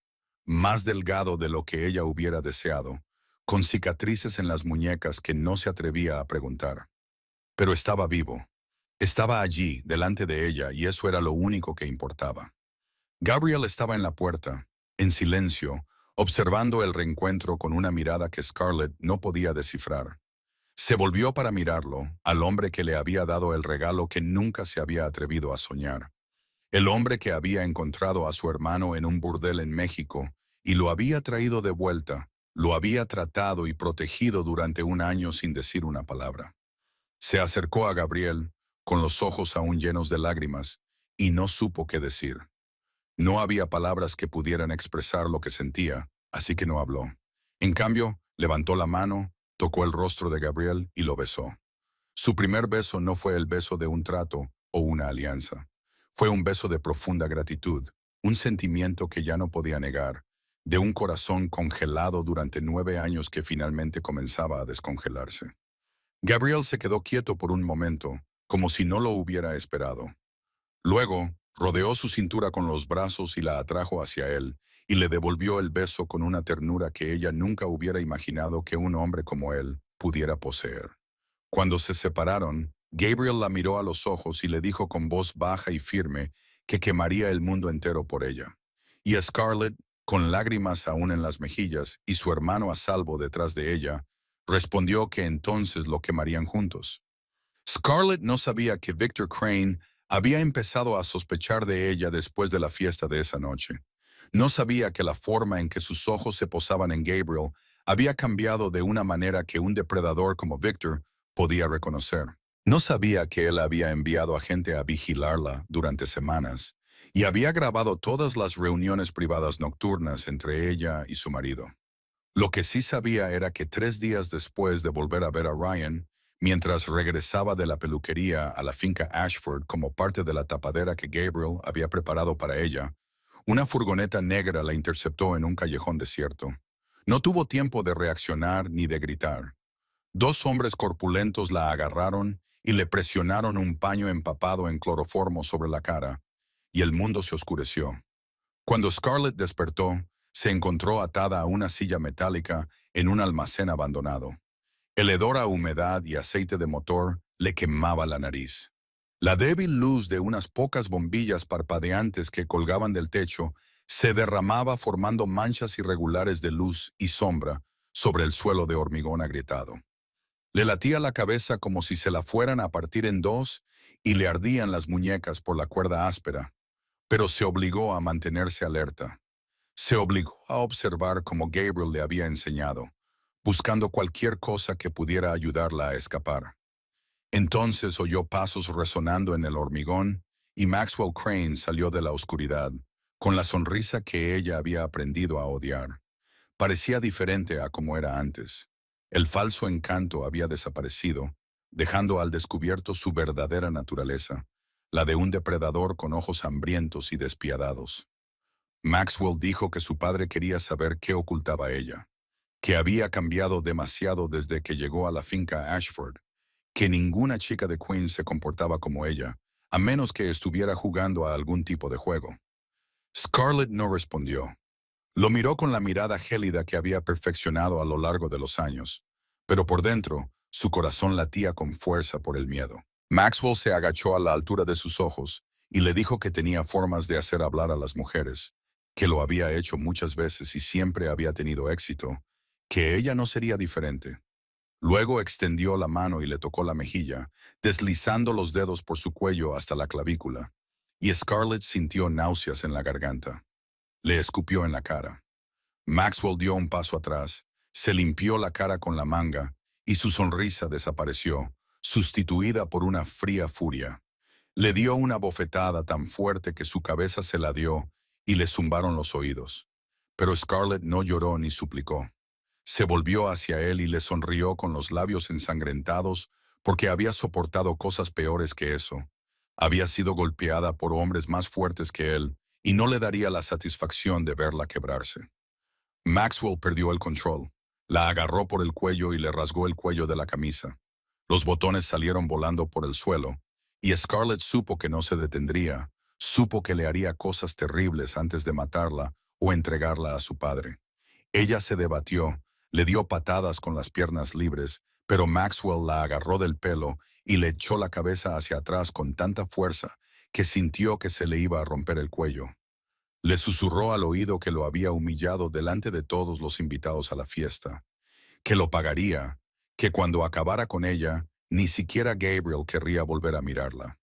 Más delgado de lo que ella hubiera deseado, con cicatrices en las muñecas que no se atrevía a preguntar. Pero estaba vivo. Estaba allí, delante de ella, y eso era lo único que importaba. Gabriel estaba en la puerta, en silencio, observando el reencuentro con una mirada que Scarlett no podía descifrar. Se volvió para mirarlo, al hombre que le había dado el regalo que nunca se había atrevido a soñar. El hombre que había encontrado a su hermano en un burdel en México y lo había traído de vuelta, lo había tratado y protegido durante un año sin decir una palabra. Se acercó a Gabriel, con los ojos aún llenos de lágrimas, y no supo qué decir. No había palabras que pudieran expresar lo que sentía, así que no habló. En cambio, levantó la mano, tocó el rostro de Gabriel y lo besó. Su primer beso no fue el beso de un trato o una alianza. Fue un beso de profunda gratitud, un sentimiento que ya no podía negar, de un corazón congelado durante 9 años que finalmente comenzaba a descongelarse. Gabriel se quedó quieto por un momento, como si no lo hubiera esperado. Luego, rodeó su cintura con los brazos y la atrajo hacia él, y le devolvió el beso con una ternura que ella nunca hubiera imaginado que un hombre como él pudiera poseer. Cuando se separaron, Gabriel la miró a los ojos y le dijo con voz baja y firme que quemaría el mundo entero por ella. Y Scarlett, con lágrimas aún en las mejillas y su hermano a salvo detrás de ella, respondió que entonces lo quemarían juntos. Scarlett no sabía que Victor Crane había empezado a sospechar de ella después de la fiesta de esa noche. No sabía que la forma en que sus ojos se posaban en Gabriel había cambiado de una manera que un depredador como Victor podía reconocer. No sabía que él había enviado a gente a vigilarla durante semanas y había grabado todas las reuniones privadas nocturnas entre ella y su marido. Lo que sí sabía era que 3 días después de volver a ver a Ryan, mientras regresaba de la peluquería a la finca Ashford como parte de la tapadera que Gabriel había preparado para ella, una furgoneta negra la interceptó en un callejón desierto. No tuvo tiempo de reaccionar ni de gritar. Dos hombres corpulentos la agarraron y le presionaron un paño empapado en cloroformo sobre la cara, y el mundo se oscureció. Cuando Scarlett despertó, se encontró atada a una silla metálica en un almacén abandonado. El hedor a humedad y aceite de motor le quemaba la nariz. La débil luz de unas pocas bombillas parpadeantes que colgaban del techo se derramaba formando manchas irregulares de luz y sombra sobre el suelo de hormigón agrietado. Le latía la cabeza como si se la fueran a partir en dos y le ardían las muñecas por la cuerda áspera, pero se obligó a mantenerse alerta. Se obligó a observar como Gabriel le había enseñado, buscando cualquier cosa que pudiera ayudarla a escapar. Entonces oyó pasos resonando en el hormigón y Maxwell Crane salió de la oscuridad, con la sonrisa que ella había aprendido a odiar. Parecía diferente a como era antes. El falso encanto había desaparecido, dejando al descubierto su verdadera naturaleza, la de un depredador con ojos hambrientos y despiadados. Maxwell dijo que su padre quería saber qué ocultaba ella, que había cambiado demasiado desde que llegó a la finca Ashford, que ninguna chica de Queens se comportaba como ella, a menos que estuviera jugando a algún tipo de juego. Scarlett no respondió. Lo miró con la mirada gélida que había perfeccionado a lo largo de los años, pero por dentro, su corazón latía con fuerza por el miedo. Maxwell se agachó a la altura de sus ojos y le dijo que tenía formas de hacer hablar a las mujeres, que lo había hecho muchas veces y siempre había tenido éxito, que ella no sería diferente. Luego extendió la mano y le tocó la mejilla, deslizando los dedos por su cuello hasta la clavícula, y Scarlett sintió náuseas en la garganta. Le escupió en la cara. Maxwell dio un paso atrás, se limpió la cara con la manga, y su sonrisa desapareció, sustituida por una fría furia. Le dio una bofetada tan fuerte que su cabeza se la dio y le zumbaron los oídos. Pero Scarlett no lloró ni suplicó. Se volvió hacia él y le sonrió con los labios ensangrentados porque había soportado cosas peores que eso. Había sido golpeada por hombres más fuertes que él y no le daría la satisfacción de verla quebrarse. Maxwell perdió el control. La agarró por el cuello y le rasgó el cuello de la camisa. Los botones salieron volando por el suelo, y Scarlett supo que no se detendría, supo que le haría cosas terribles antes de matarla o entregarla a su padre. Ella se debatió, le dio patadas con las piernas libres, pero Maxwell la agarró del pelo y le echó la cabeza hacia atrás con tanta fuerza que sintió que se le iba a romper el cuello. Le susurró al oído que lo había humillado delante de todos los invitados a la fiesta, que lo pagaría, que cuando acabara con ella, ni siquiera Gabriel querría volver a mirarla.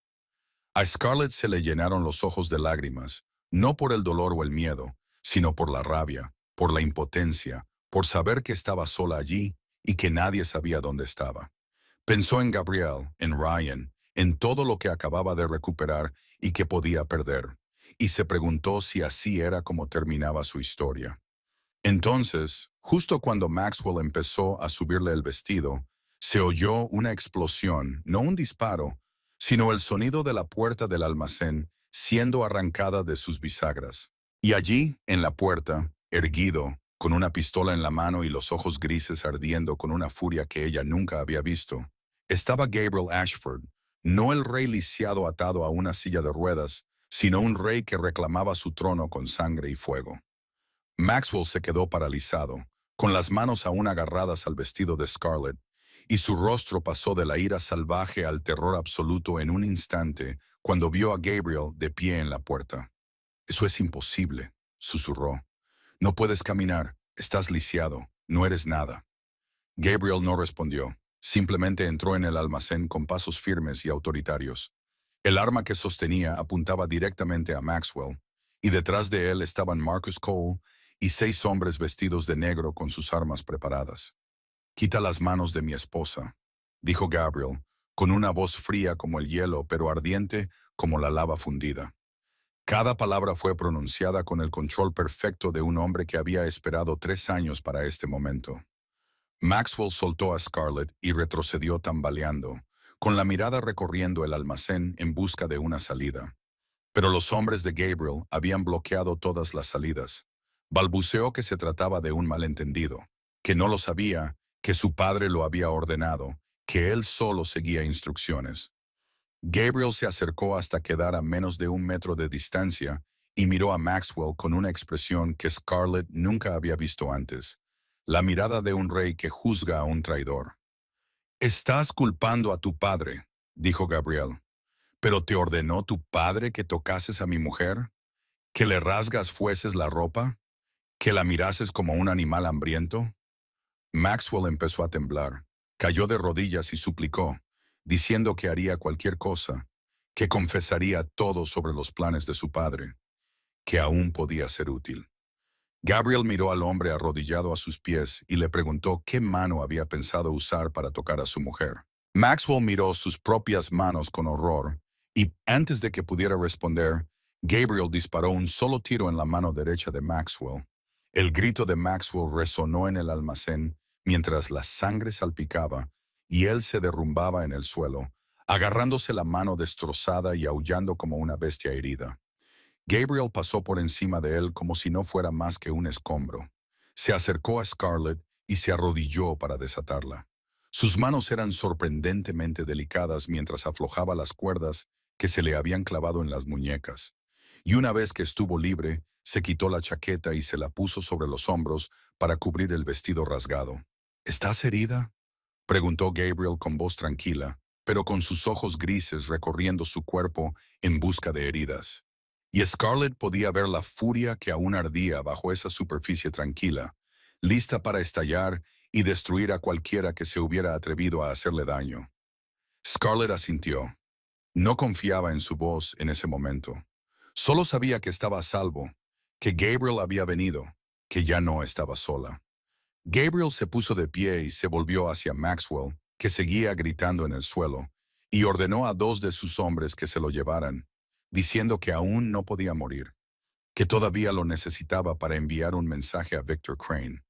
A Scarlett se le llenaron los ojos de lágrimas, no por el dolor o el miedo, sino por la rabia, por la impotencia, por saber que estaba sola allí y que nadie sabía dónde estaba. Pensó en Gabriel, en Ryan, en todo lo que acababa de recuperar y que podía perder, y se preguntó si así era como terminaba su historia. Entonces, justo cuando Maxwell empezó a subirle el vestido, se oyó una explosión, no un disparo, sino el sonido de la puerta del almacén siendo arrancada de sus bisagras. Y allí, en la puerta, erguido, con una pistola en la mano y los ojos grises ardiendo con una furia que ella nunca había visto, estaba Gabriel Ashford, no el rey lisiado atado a una silla de ruedas, sino un rey que reclamaba su trono con sangre y fuego. Maxwell se quedó paralizado, con las manos aún agarradas al vestido de Scarlett, y su rostro pasó de la ira salvaje al terror absoluto en un instante cuando vio a Gabriel de pie en la puerta. «Eso es imposible», susurró. «No puedes caminar, estás lisiado, no eres nada». Gabriel no respondió, simplemente entró en el almacén con pasos firmes y autoritarios. El arma que sostenía apuntaba directamente a Maxwell, y detrás de él estaban Marcus Cole y 6 hombres vestidos de negro con sus armas preparadas. «Quita las manos de mi esposa», dijo Gabriel, con una voz fría como el hielo, pero ardiente como la lava fundida. Cada palabra fue pronunciada con el control perfecto de un hombre que había esperado 3 años para este momento. Maxwell soltó a Scarlett y retrocedió tambaleando, con la mirada recorriendo el almacén en busca de una salida. Pero los hombres de Gabriel habían bloqueado todas las salidas. Balbuceó que se trataba de un malentendido, que no lo sabía, que su padre lo había ordenado, que él solo seguía instrucciones. Gabriel se acercó hasta quedar a menos de 1 metro de distancia y miró a Maxwell con una expresión que Scarlett nunca había visto antes, la mirada de un rey que juzga a un traidor. «Estás culpando a tu padre», dijo Gabriel. «¿Pero te ordenó tu padre que tocases a mi mujer? ¿Que le rasgas fueses la ropa? ¿Que la mirases como un animal hambriento?» Maxwell empezó a temblar, cayó de rodillas y suplicó, diciendo que haría cualquier cosa, que confesaría todo sobre los planes de su padre, que aún podía ser útil. Gabriel miró al hombre arrodillado a sus pies y le preguntó qué mano había pensado usar para tocar a su mujer. Maxwell miró sus propias manos con horror y, antes de que pudiera responder, Gabriel disparó un solo tiro en la mano derecha de Maxwell. El grito de Maxwell resonó en el almacén mientras la sangre salpicaba y él se derrumbaba en el suelo, agarrándose la mano destrozada y aullando como una bestia herida. Gabriel pasó por encima de él como si no fuera más que un escombro. Se acercó a Scarlett y se arrodilló para desatarla. Sus manos eran sorprendentemente delicadas mientras aflojaba las cuerdas que se le habían clavado en las muñecas. Y una vez que estuvo libre, se quitó la chaqueta y se la puso sobre los hombros para cubrir el vestido rasgado. «¿Estás herida?», preguntó Gabriel con voz tranquila, pero con sus ojos grises recorriendo su cuerpo en busca de heridas. Y Scarlett podía ver la furia que aún ardía bajo esa superficie tranquila, lista para estallar y destruir a cualquiera que se hubiera atrevido a hacerle daño. Scarlett asintió. No confiaba en su voz en ese momento. Solo sabía que estaba a salvo, que Gabriel había venido, que ya no estaba sola. Gabriel se puso de pie y se volvió hacia Maxwell, que seguía gritando en el suelo, y ordenó a 2 de sus hombres que se lo llevaran, diciendo que aún no podía morir, que todavía lo necesitaba para enviar un mensaje a Victor Crane.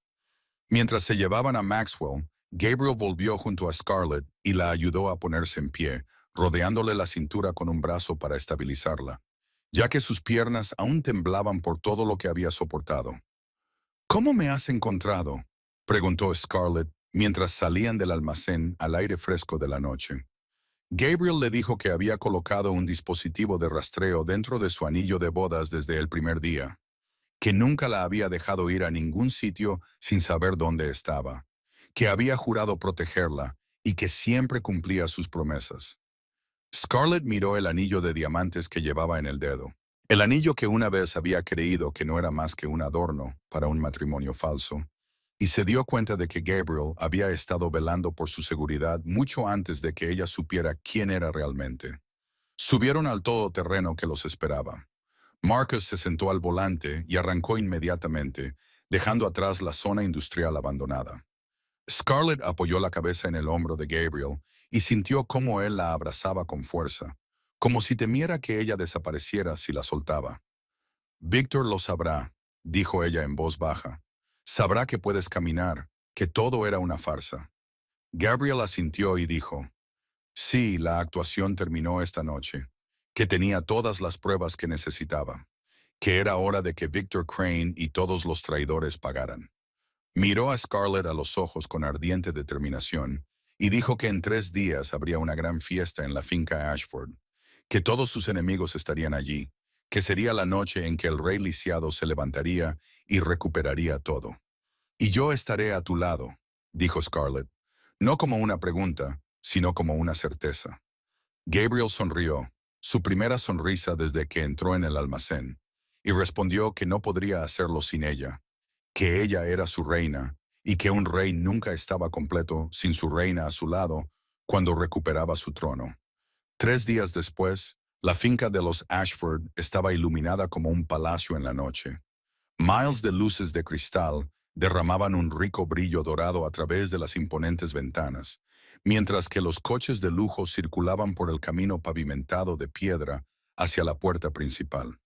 Mientras se llevaban a Maxwell, Gabriel volvió junto a Scarlett y la ayudó a ponerse en pie, rodeándole la cintura con un brazo para estabilizarla, ya que sus piernas aún temblaban por todo lo que había soportado. «¿Cómo me has encontrado?», preguntó Scarlett mientras salían del almacén al aire fresco de la noche. Gabriel le dijo que había colocado un dispositivo de rastreo dentro de su anillo de bodas desde el primer día, que nunca la había dejado ir a ningún sitio sin saber dónde estaba, que había jurado protegerla y que siempre cumplía sus promesas. Scarlett miró el anillo de diamantes que llevaba en el dedo, el anillo que una vez había creído que no era más que un adorno para un matrimonio falso, y se dio cuenta de que Gabriel había estado velando por su seguridad mucho antes de que ella supiera quién era realmente. Subieron al todoterreno que los esperaba. Marcus se sentó al volante y arrancó inmediatamente, dejando atrás la zona industrial abandonada. Scarlett apoyó la cabeza en el hombro de Gabriel y sintió cómo él la abrazaba con fuerza, como si temiera que ella desapareciera si la soltaba. Víctor lo sabrá, dijo ella en voz baja. Sabrá que puedes caminar, que todo era una farsa. Gabriel asintió y dijo, sí, la actuación terminó esta noche, que tenía todas las pruebas que necesitaba, que era hora de que Victor Crane y todos los traidores pagaran. Miró a Scarlett a los ojos con ardiente determinación y dijo que en 3 días habría una gran fiesta en la finca Ashford, que todos sus enemigos estarían allí, que sería la noche en que el rey lisiado se levantaría y recuperaría todo. Y yo estaré a tu lado, dijo Scarlett, no como una pregunta, sino como una certeza. Gabriel sonrió, su primera sonrisa desde que entró en el almacén, y respondió que no podría hacerlo sin ella, que ella era su reina y que un rey nunca estaba completo sin su reina a su lado cuando recuperaba su trono. 3 días después, la finca de los Ashford estaba iluminada como un palacio en la noche. Miles de luces de cristal derramaban un rico brillo dorado a través de las imponentes ventanas, mientras que los coches de lujo circulaban por el camino pavimentado de piedra hacia la puerta principal.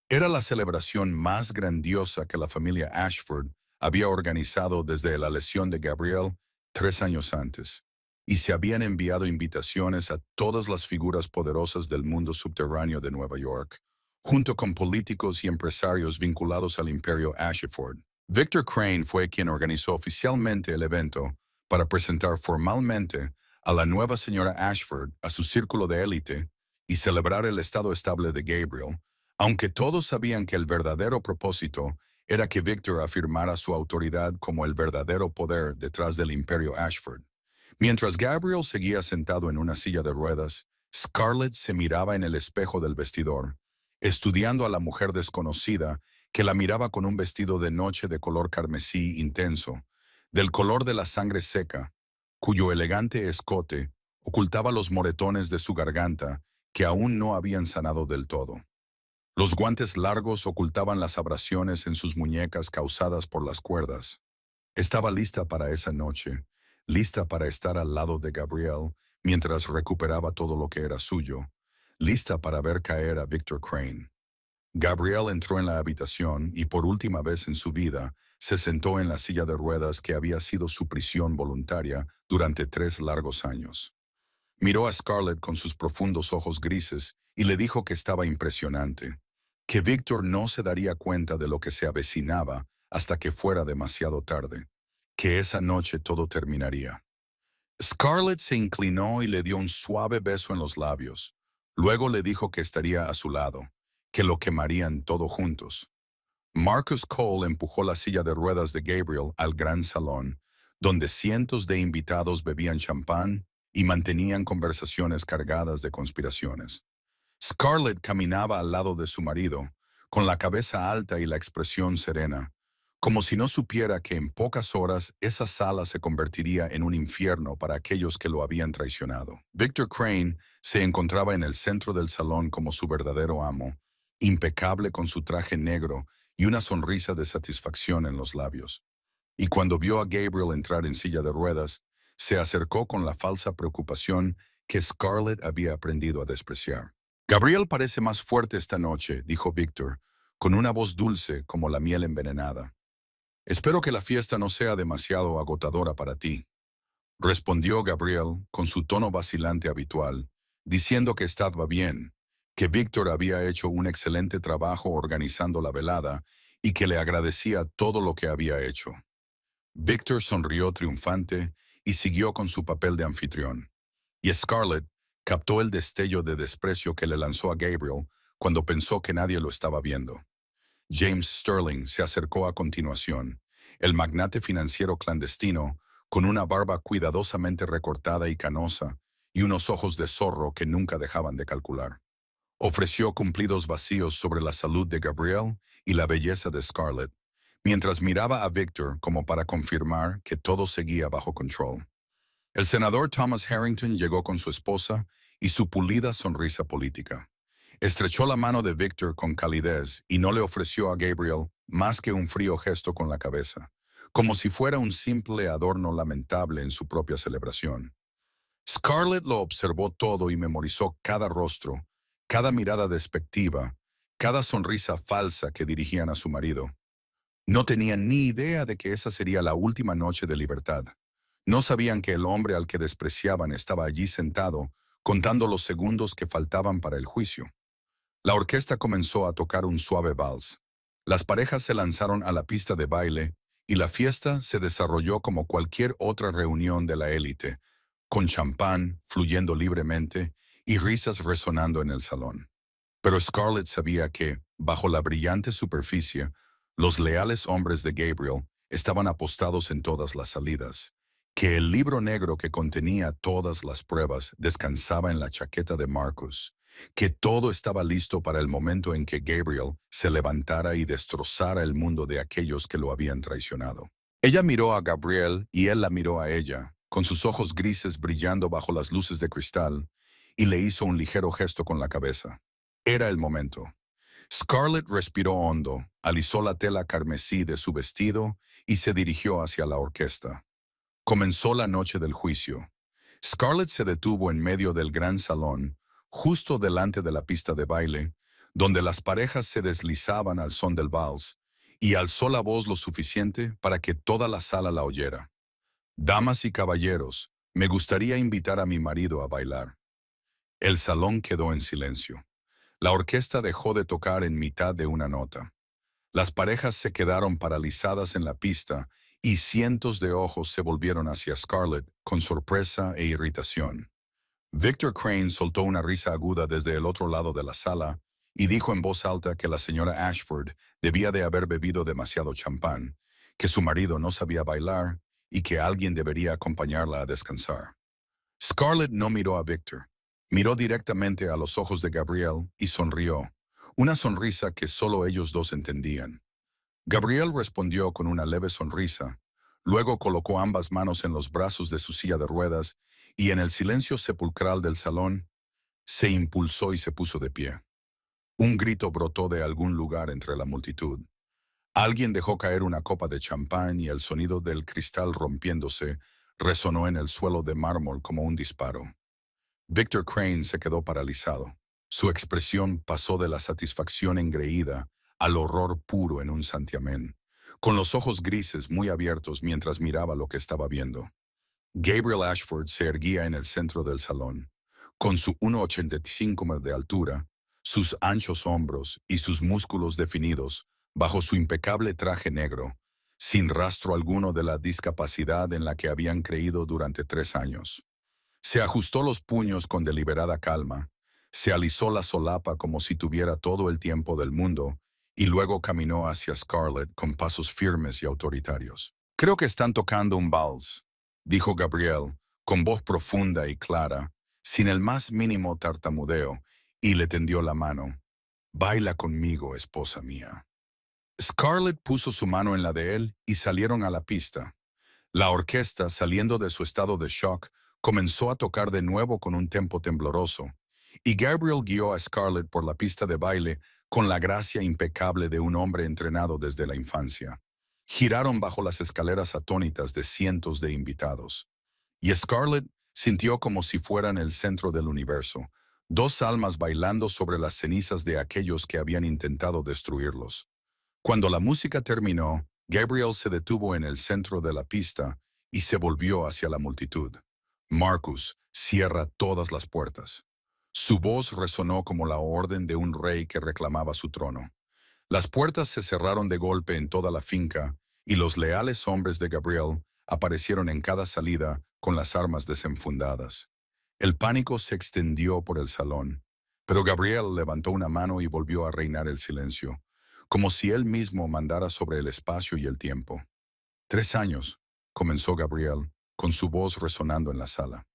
Era la celebración más grandiosa que la familia Ashford había organizado desde la lesión de Gabriel 3 años antes, y se habían enviado invitaciones a todas las figuras poderosas del mundo subterráneo de Nueva York, junto con políticos y empresarios vinculados al imperio Ashford. Victor Crane fue quien organizó oficialmente el evento para presentar formalmente a la nueva señora Ashford a su círculo de élite y celebrar el estado estable de Gabriel, aunque todos sabían que el verdadero propósito era que Victor afirmara su autoridad como el verdadero poder detrás del imperio Ashford. Mientras Gabriel seguía sentado en una silla de ruedas, Scarlett se miraba en el espejo del vestidor, estudiando a la mujer desconocida que la miraba con un vestido de noche de color carmesí intenso, del color de la sangre seca, cuyo elegante escote ocultaba los moretones de su garganta que aún no habían sanado del todo. Los guantes largos ocultaban las abrasiones en sus muñecas causadas por las cuerdas. Estaba lista para esa noche, lista para estar al lado de Gabriel mientras recuperaba todo lo que era suyo, lista para ver caer a Victor Crane. Gabriel entró en la habitación y por última vez en su vida se sentó en la silla de ruedas que había sido su prisión voluntaria durante 3 largos años. Miró a Scarlett con sus profundos ojos grises y le dijo que estaba impresionante, que Victor no se daría cuenta de lo que se avecinaba hasta que fuera demasiado tarde, que esa noche todo terminaría. Scarlett se inclinó y le dio un suave beso en los labios. Luego le dijo que estaría a su lado, que lo quemarían todo juntos. Marcus Cole empujó la silla de ruedas de Gabriel al gran salón, donde cientos de invitados bebían champán y mantenían conversaciones cargadas de conspiraciones. Scarlett caminaba al lado de su marido, con la cabeza alta y la expresión serena, como si no supiera que en pocas horas esa sala se convertiría en un infierno para aquellos que lo habían traicionado. Victor Crane se encontraba en el centro del salón como su verdadero amo, impecable con su traje negro y una sonrisa de satisfacción en los labios. Y cuando vio a Gabriel entrar en silla de ruedas, se acercó con la falsa preocupación que Scarlett había aprendido a despreciar. Gabriel parece más fuerte esta noche, dijo Victor, con una voz dulce como la miel envenenada. Espero que la fiesta no sea demasiado agotadora para ti, respondió Gabriel con su tono vacilante habitual, diciendo que estaba bien, que Victor había hecho un excelente trabajo organizando la velada y que le agradecía todo lo que había hecho. Victor sonrió triunfante y siguió con su papel de anfitrión. Y Scarlett captó el destello de desprecio que le lanzó a Gabriel cuando pensó que nadie lo estaba viendo. James Sterling se acercó a continuación, el magnate financiero clandestino, con una barba cuidadosamente recortada y canosa y unos ojos de zorro que nunca dejaban de calcular. Ofreció cumplidos vacíos sobre la salud de Gabriel y la belleza de Scarlett, mientras miraba a Victor como para confirmar que todo seguía bajo control. El senador Thomas Harrington llegó con su esposa y su pulida sonrisa política. Estrechó la mano de Victor con calidez y no le ofreció a Gabriel más que un frío gesto con la cabeza, como si fuera un simple adorno lamentable en su propia celebración. Scarlett lo observó todo y memorizó cada rostro, cada mirada despectiva, cada sonrisa falsa que dirigían a su marido. No tenían ni idea de que esa sería la última noche de libertad. No sabían que el hombre al que despreciaban estaba allí sentado, contando los segundos que faltaban para el juicio. La orquesta comenzó a tocar un suave vals. Las parejas se lanzaron a la pista de baile y la fiesta se desarrolló como cualquier otra reunión de la élite, con champán fluyendo libremente y risas resonando en el salón. Pero Scarlett sabía que, bajo la brillante superficie, los leales hombres de Gabriel estaban apostados en todas las salidas, que el libro negro que contenía todas las pruebas descansaba en la chaqueta de Marcus, que todo estaba listo para el momento en que Gabriel se levantara y destrozara el mundo de aquellos que lo habían traicionado. Ella miró a Gabriel y él la miró a ella, con sus ojos grises brillando bajo las luces de cristal, y le hizo un ligero gesto con la cabeza. Era el momento. Scarlett respiró hondo, alisó la tela carmesí de su vestido y se dirigió hacia la orquesta. Comenzó la noche del juicio. Scarlett se detuvo en medio del gran salón, justo delante de la pista de baile, donde las parejas se deslizaban al son del vals, y alzó la voz lo suficiente para que toda la sala la oyera. Damas y caballeros, me gustaría invitar a mi marido a bailar. El salón quedó en silencio. La orquesta dejó de tocar en mitad de una nota. Las parejas se quedaron paralizadas en la pista y cientos de ojos se volvieron hacia Scarlett con sorpresa e irritación. Victor Crane soltó una risa aguda desde el otro lado de la sala y dijo en voz alta que la señora Ashford debía de haber bebido demasiado champán, que su marido no sabía bailar y que alguien debería acompañarla a descansar. Scarlett no miró a Victor. Miró directamente a los ojos de Gabriel y sonrió, una sonrisa que solo ellos dos entendían. Gabriel respondió con una leve sonrisa, luego colocó ambas manos en los brazos de su silla de ruedas y en el silencio sepulcral del salón, se impulsó y se puso de pie. Un grito brotó de algún lugar entre la multitud. Alguien dejó caer una copa de champán y el sonido del cristal rompiéndose resonó en el suelo de mármol como un disparo. Victor Crane se quedó paralizado. Su expresión pasó de la satisfacción engreída al horror puro en un santiamén, con los ojos grises muy abiertos mientras miraba lo que estaba viendo. Gabriel Ashford se erguía en el centro del salón. Con su 1,85 de altura, sus anchos hombros y sus músculos definidos, bajo su impecable traje negro, sin rastro alguno de la discapacidad en la que habían creído durante 3 años. Se ajustó los puños con deliberada calma, se alisó la solapa como si tuviera todo el tiempo del mundo, y luego caminó hacia Scarlett con pasos firmes y autoritarios. Creo que están tocando un vals, dijo Gabriel, con voz profunda y clara, sin el más mínimo tartamudeo, y le tendió la mano. Baila conmigo, esposa mía. Scarlett puso su mano en la de él y salieron a la pista. La orquesta, saliendo de su estado de shock, comenzó a tocar de nuevo con un tempo tembloroso, y Gabriel guió a Scarlett por la pista de baile con la gracia impecable de un hombre entrenado desde la infancia. Giraron bajo las escaleras atónitas de cientos de invitados, y Scarlett sintió como si fueran el centro del universo, dos almas bailando sobre las cenizas de aquellos que habían intentado destruirlos. Cuando la música terminó, Gabriel se detuvo en el centro de la pista y se volvió hacia la multitud. Marcus, cierra todas las puertas. Su voz resonó como la orden de un rey que reclamaba su trono. Las puertas se cerraron de golpe en toda la finca y los leales hombres de Gabriel aparecieron en cada salida con las armas desenfundadas. El pánico se extendió por el salón, pero Gabriel levantó una mano y volvió a reinar el silencio, como si él mismo mandara sobre el espacio y el tiempo. 3 años, comenzó Gabriel, con su voz resonando en la sala.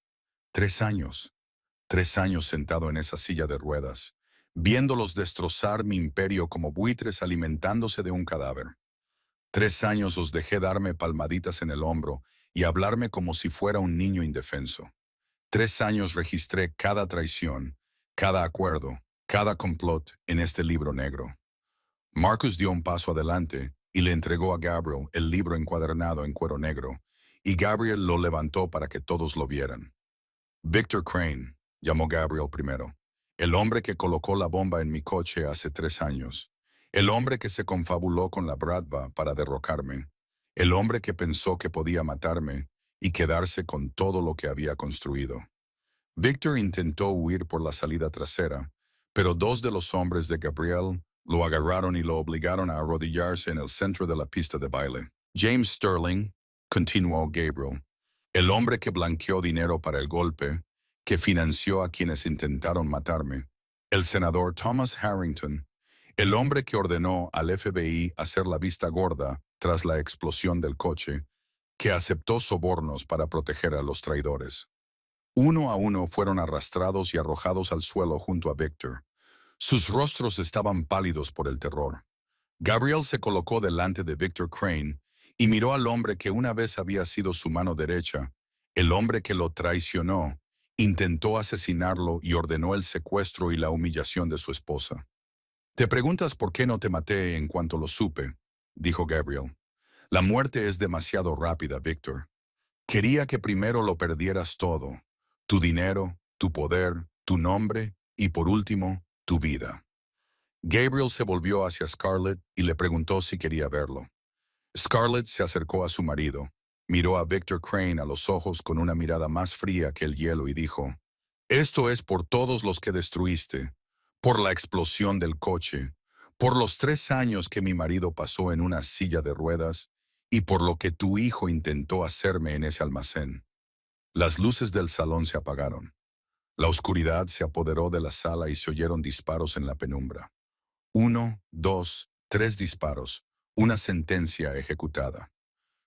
3 años, 3 años sentado en esa silla de ruedas, viéndolos destrozar mi imperio como buitres alimentándose de un cadáver. 3 años os dejé darme palmaditas en el hombro y hablarme como si fuera un niño indefenso. 3 años registré cada traición, cada acuerdo, cada complot en este libro negro. Marcus dio un paso adelante y le entregó a Gabriel el libro encuadernado en cuero negro, y Gabriel lo levantó para que todos lo vieran. Victor Crane, llamó Gabriel primero, el hombre que colocó la bomba en mi coche hace 3 años, el hombre que se confabuló con la Bratva para derrocarme, el hombre que pensó que podía matarme y quedarse con todo lo que había construido. Victor intentó huir por la salida trasera, pero dos de los hombres de Gabriel lo agarraron y lo obligaron a arrodillarse en el centro de la pista de baile. James Sterling, continuó Gabriel, el hombre que blanqueó dinero para el golpe, que financió a quienes intentaron matarme. El senador Thomas Harrington, el hombre que ordenó al FBI hacer la vista gorda tras la explosión del coche, que aceptó sobornos para proteger a los traidores. Uno a uno fueron arrastrados y arrojados al suelo junto a Victor. Sus rostros estaban pálidos por el terror. Gabriel se colocó delante de Victor Crane y miró al hombre que una vez había sido su mano derecha, el hombre que lo traicionó, intentó asesinarlo y ordenó el secuestro y la humillación de su esposa. «Te preguntas por qué no te maté en cuanto lo supe», dijo Gabriel. «La muerte es demasiado rápida, Victor. Quería que primero lo perdieras todo, tu dinero, tu poder, tu nombre y por último, tu vida». Gabriel se volvió hacia Scarlett y le preguntó si quería verlo. Scarlett se acercó a su marido, miró a Victor Crane a los ojos con una mirada más fría que el hielo y dijo, «Esto es por todos los que destruiste, por la explosión del coche, por los 3 años que mi marido pasó en una silla de ruedas y por lo que tu hijo intentó hacerme en ese almacén». Las luces del salón se apagaron. La oscuridad se apoderó de la sala y se oyeron disparos en la penumbra. 1, 2, 3 disparos, una sentencia ejecutada.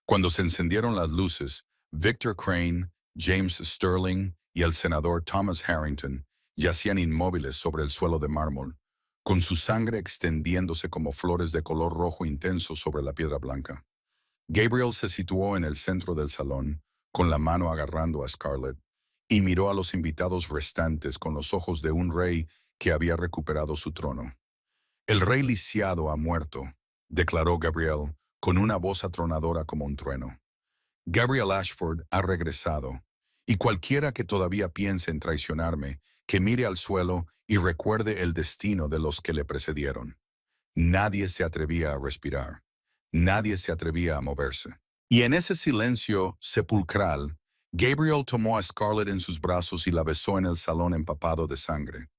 Cuando se encendieron las luces, Victor Crane, James Sterling y el senador Thomas Harrington yacían inmóviles sobre el suelo de mármol, con su sangre extendiéndose como flores de color rojo intenso sobre la piedra blanca. Gabriel se situó en el centro del salón, con la mano agarrando a Scarlett, y miró a los invitados restantes con los ojos de un rey que había recuperado su trono. «El rey lisiado ha muerto», declaró Gabriel, con una voz atronadora como un trueno. «Gabriel Ashford ha regresado, y cualquiera que todavía piense en traicionarme, que mire al suelo y recuerde el destino de los que le precedieron». Nadie se atrevía a respirar. Nadie se atrevía a moverse. Y en ese silencio sepulcral, Gabriel tomó a Scarlett en sus brazos y la besó en el salón empapado de sangre.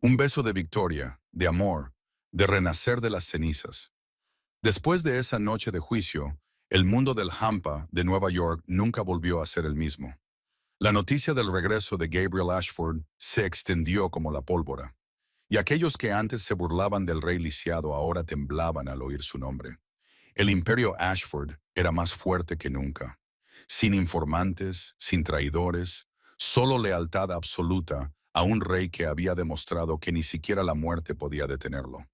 Un beso de victoria, de amor, de renacer de las cenizas. Después de esa noche de juicio, el mundo del Hampa de Nueva York nunca volvió a ser el mismo. La noticia del regreso de Gabriel Ashford se extendió como la pólvora, y aquellos que antes se burlaban del rey lisiado ahora temblaban al oír su nombre. El imperio Ashford era más fuerte que nunca. Sin informantes, sin traidores, solo lealtad absoluta a un rey que había demostrado que ni siquiera la muerte podía detenerlo.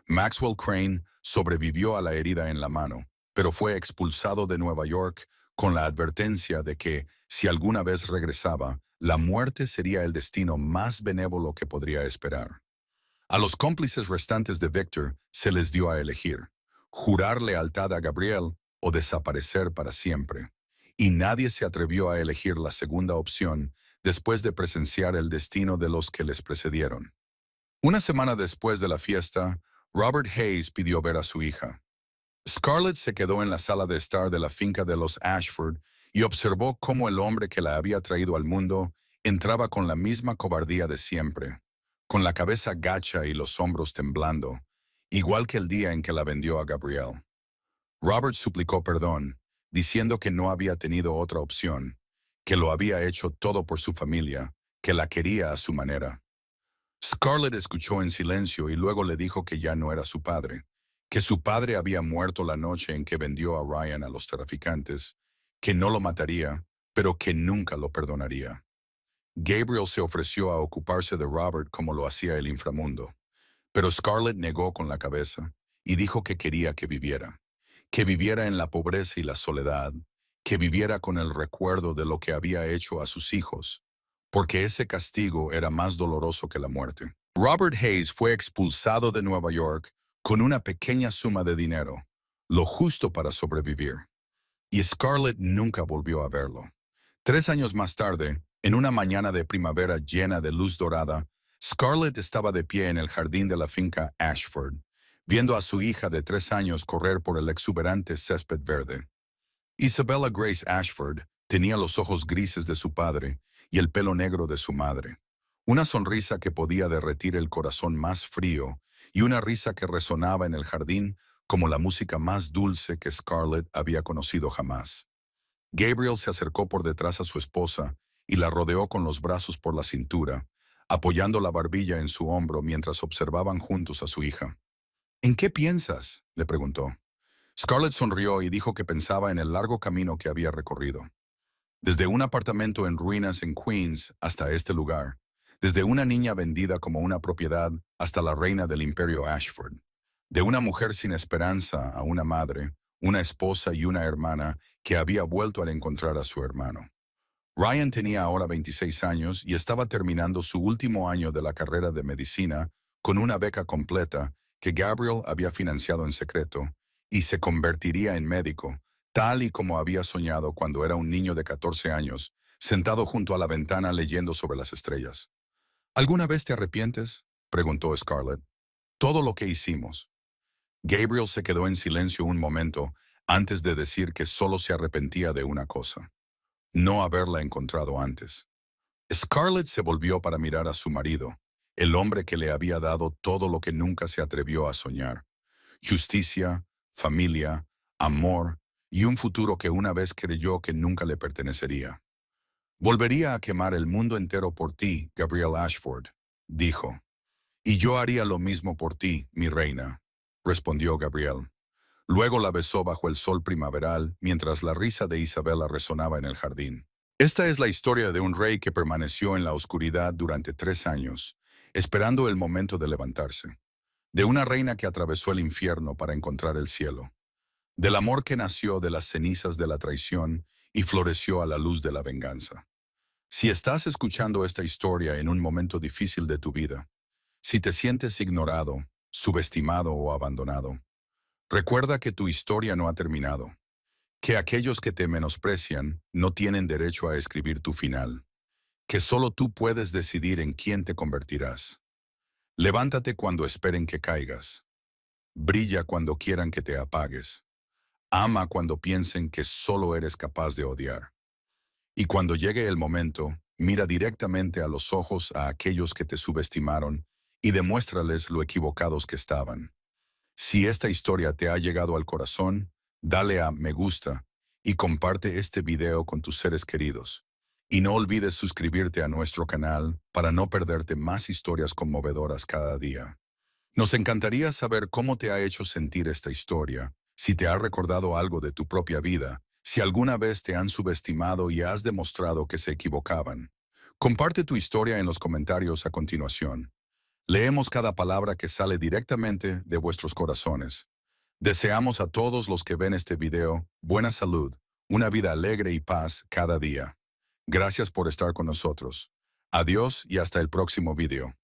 Maxwell Crane sobrevivió a la herida en la mano, pero fue expulsado de Nueva York con la advertencia de que, si alguna vez regresaba, la muerte sería el destino más benévolo que podría esperar. A los cómplices restantes de Victor se les dio a elegir: jurar lealtad a Gabriel o desaparecer para siempre. Y nadie se atrevió a elegir la segunda opción después de presenciar el destino de los que les precedieron. Una semana después de la fiesta, Robert Hayes pidió ver a su hija. Scarlett se quedó en la sala de estar de la finca de los Ashford y observó cómo el hombre que la había traído al mundo entraba con la misma cobardía de siempre, con la cabeza gacha y los hombros temblando, igual que el día en que la vendió a Gabriel. Robert suplicó perdón, diciendo que no había tenido otra opción, que lo había hecho todo por su familia, que la quería a su manera. Scarlett escuchó en silencio y luego le dijo que ya no era su padre, que su padre había muerto la noche en que vendió a Ryan a los traficantes, que no lo mataría, pero que nunca lo perdonaría. Gabriel se ofreció a ocuparse de Robert como lo hacía el inframundo, pero Scarlett negó con la cabeza y dijo que quería que viviera, que viviera en la pobreza y la soledad, que viviera con el recuerdo de lo que había hecho a sus hijos, porque ese castigo era más doloroso que la muerte. Robert Hayes fue expulsado de Nueva York con una pequeña suma de dinero, lo justo para sobrevivir, y Scarlett nunca volvió a verlo. 3 años más tarde, en una mañana de primavera llena de luz dorada, Scarlett estaba de pie en el jardín de la finca Ashford, viendo a su hija de 3 años correr por el exuberante césped verde. Isabella Grace Ashford tenía los ojos grises de su padre y el pelo negro de su madre, una sonrisa que podía derretir el corazón más frío y una risa que resonaba en el jardín como la música más dulce que Scarlett había conocido jamás. Gabriel se acercó por detrás a su esposa y la rodeó con los brazos por la cintura, apoyando la barbilla en su hombro mientras observaban juntos a su hija. ¿En qué piensas?, le preguntó. Scarlett sonrió y dijo que pensaba en el largo camino que había recorrido. Desde un apartamento en ruinas en Queens hasta este lugar. Desde una niña vendida como una propiedad hasta la reina del imperio Ashford. De una mujer sin esperanza a una madre, una esposa y una hermana que había vuelto al encontrar a su hermano. Ryan tenía ahora 26 años y estaba terminando su último año de la carrera de medicina con una beca completa que Gabriel había financiado en secreto, y se convertiría en médico, tal y como había soñado cuando era un niño de 14 años, sentado junto a la ventana leyendo sobre las estrellas. ¿Alguna vez te arrepientes?, preguntó Scarlett. Todo lo que hicimos. Gabriel se quedó en silencio un momento antes de decir que solo se arrepentía de una cosa: no haberla encontrado antes. Scarlett se volvió para mirar a su marido, el hombre que le había dado todo lo que nunca se atrevió a soñar: justicia, familia, amor y un futuro que una vez creyó que nunca le pertenecería. Volvería a quemar el mundo entero por ti, Gabrielle Ashford, dijo. Y yo haría lo mismo por ti, mi reina, respondió Gabrielle. Luego la besó bajo el sol primaveral mientras la risa de Isabella resonaba en el jardín. Esta es la historia de un rey que permaneció en la oscuridad durante 3 años, esperando el momento de levantarse. De una reina que atravesó el infierno para encontrar el cielo. Del amor que nació de las cenizas de la traición y floreció a la luz de la venganza. Si estás escuchando esta historia en un momento difícil de tu vida, si te sientes ignorado, subestimado o abandonado, recuerda que tu historia no ha terminado, que aquellos que te menosprecian no tienen derecho a escribir tu final, que solo tú puedes decidir en quién te convertirás. Levántate cuando esperen que caigas. Brilla cuando quieran que te apagues. Ama cuando piensen que solo eres capaz de odiar. Y cuando llegue el momento, mira directamente a los ojos a aquellos que te subestimaron y demuéstrales lo equivocados que estaban. Si esta historia te ha llegado al corazón, dale a me gusta y comparte este video con tus seres queridos. Y no olvides suscribirte a nuestro canal para no perderte más historias conmovedoras cada día. Nos encantaría saber cómo te ha hecho sentir esta historia, si te ha recordado algo de tu propia vida, si alguna vez te han subestimado y has demostrado que se equivocaban. Comparte tu historia en los comentarios a continuación. Leemos cada palabra que sale directamente de vuestros corazones. Deseamos a todos los que ven este video buena salud, una vida alegre y paz cada día. Gracias por estar con nosotros. Adiós y hasta el próximo video.